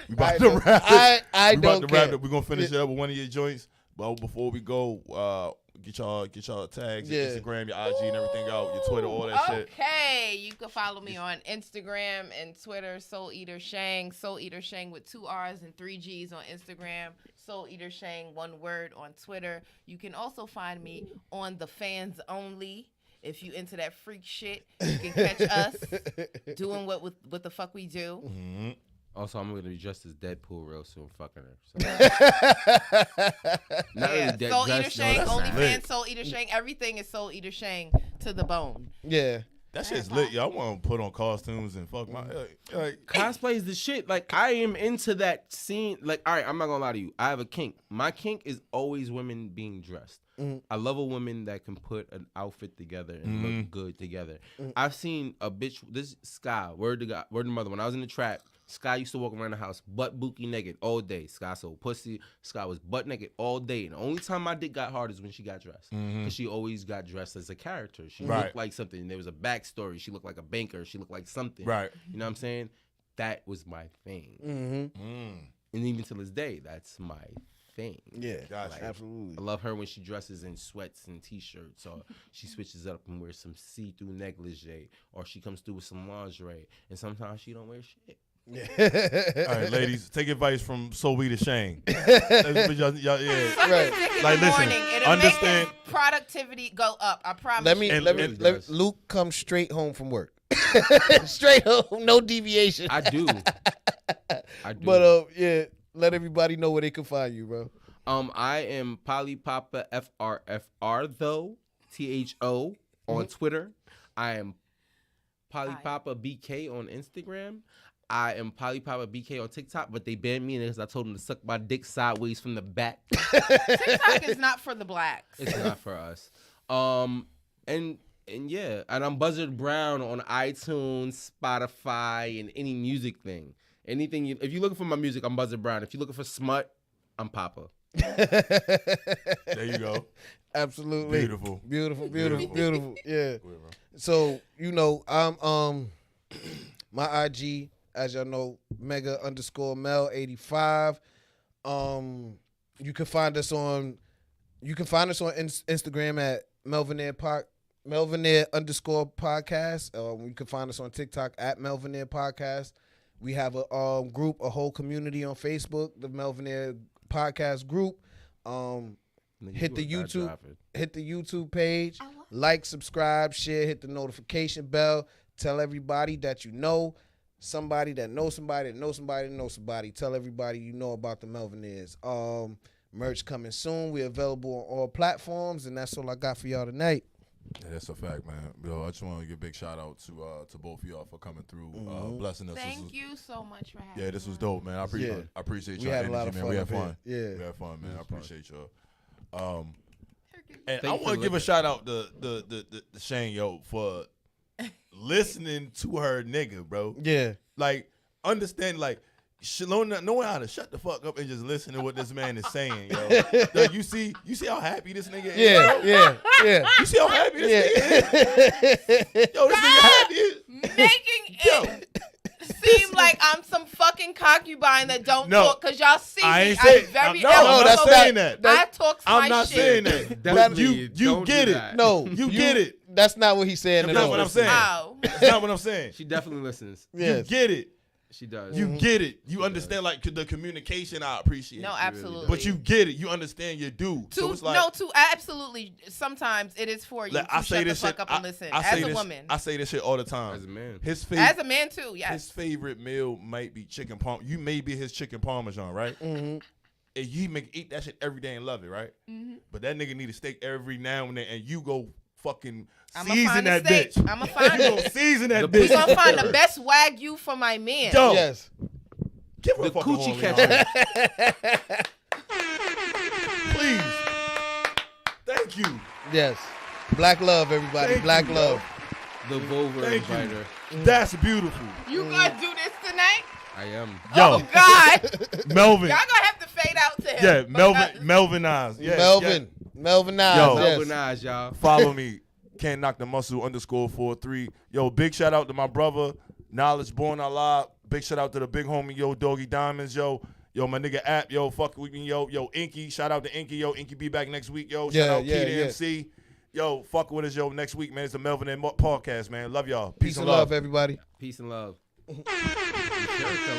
about I to don't- wrap it. I we don't about to wrap care. it. We're gonna finish it up with one of your joints. But before we go, get y'all tags, your Yeah. Instagram, your IG, and everything out, your Twitter, all that shit. Okay, you can follow me on Instagram and Twitter, Soul Eater Shang. Soul Eater Shang with 2 R's and 3 G's on Instagram. Soul Eater Shang, 1 word on Twitter. You can also find me on The Fans Only. If you into that freak shit, you can catch us doing what the fuck we do. Mm-hmm. Also, I'm gonna be dressed as Deadpool real soon, fucking her. So. Not really dead Soul Eater dressed, Shang, no, that's not. OnlyFans, Soul Eater Shang. Everything is Soul Eater Shang to the bone. Yeah. That shit's lit, yo. I want to put on costumes and fuck my like. Cosplay is the shit. Like, I am into that scene. Like, all right, I'm not gonna lie to you. I have a kink. My kink is always women being dressed. I love a woman that can put an outfit together and look good together. I've seen a bitch. This Sky, word to God, word to mother. When I was in the trap, Sky used to walk around the house butt bookie naked all day. Sky sold pussy. Sky was butt naked all day. And the only time my dick got hard is when she got dressed. Because she always got dressed as a character. She looked like something. There was a backstory. She looked like a banker. She looked like something. Right. You know what I'm saying? That was my thing. And even to this day, that's my thing. Yeah, Gotcha. Absolutely. I love her when she dresses in sweats and t-shirts, or she switches up and wears some see-through negligee, or she comes through with some lingerie, and sometimes she don't wear shit. All right, ladies, take advice from Soul Eater Shang. Yeah, Right. Like, listen, It'll understand. make his productivity go up. I promise. Let me Luke come straight home from work. Straight home, no deviation. I do. But yeah, let everybody know where they can find you, bro. I am Polypapa FRFR though, THO on Twitter. I am Polypapa BK on Instagram. I am Polypapa BK on TikTok, but they banned me because I told them to suck my dick sideways from the back. TikTok is not for the blacks. It's not for us. And yeah, and I'm Buzzard Brown on iTunes, Spotify, and any music thing. Anything if you're looking for my music, I'm Buzzard Brown. If you're looking for smut, I'm Papa. There you go. Absolutely. Beautiful. Yeah. So, I'm my IG, as y'all know, Mega_Mel85. You can find us on Instagram at Melvinaire _ podcast. You can find us on TikTok at Melvinaire Podcast. We have a group, a whole community on Facebook, the Melvinaire Podcast group. Hit the YouTube page, like, subscribe, share, hit the notification bell. Tell everybody that you know somebody that knows somebody that knows somebody that knows somebody. Tell everybody you know about the Melvinaires. Merch coming soon. We're available on all platforms, and that's all I got for y'all tonight. Yeah, that's a fact, man. Yo, I just want to give a big shout out to both of y'all for coming through, blessing us. Thank you so much for having me. Yeah, this was dope, man. I appreciate y'all energy, man. We had fun. Yeah, we had fun, man. I appreciate y'all. And I want to give a shout out to Shane, yo, for listening to her nigga, bro. Yeah. Like, understand, like, knowing how to shut the fuck up and just listen to what this man is saying, yo. Like, you see how happy this nigga is? Yeah. You see how happy this nigga is? Yo, this nigga happy. Making it seem like I'm some fucking concubine that don't talk, because y'all see me. I'm very I'm not saying that. I talk my shit. I'm not saying that. You get it. No, you get it. That's not what he's saying. That's not what I'm saying. Oh. That's not what I'm saying. She definitely listens. Yes. You get it. She does. You get it. You understand, like, the communication. I appreciate. No, absolutely. But you get it. You understand your dude. So it's like, absolutely. Sometimes it is for you like, to shut the fuck up and listen. As a woman, I say this shit all the time. As a man, as a man too. Yes. His favorite meal might be chicken parm. You may be his chicken parmesan, right? Mm-hmm. And you eat that shit every day and love it, right? Mm-hmm. But that nigga need a steak every now and then, and you go fucking I'ma season find that a steak. bitch. I'ma find You it. gonna season that We bitch. gonna find the best Wagyu for my man. Yo. Yes. Give her The a fucking coochie catcher. catcher. Please. Thank you. Yes. Black love, everybody. Thank Black you, love. The Volvo Thank you. inviter. That's beautiful. You gonna do this tonight? I am. Yo. Oh God. Melvin. Y'all gonna have to fade out to him. Yeah, Melvin Eyes. Yeah, Melvin Eyes. Yo, Melvin Eyes, y'all. Follow me. Can't knock the muscle _43. Yo, big shout out to my brother, Knowledge Born Allah. Big shout out to the big homie, yo, Doggy Diamonds, yo. Yo, my nigga App, yo, fuck with me, yo. Yo, Inky, shout out to Inky, yo. Inky be back next week, yo. Shout out Peter MC. Yo, fuck with us, yo, next week, man. It's the Melvinaire Podcast, man. Love y'all. Peace and love, everybody. Peace and love.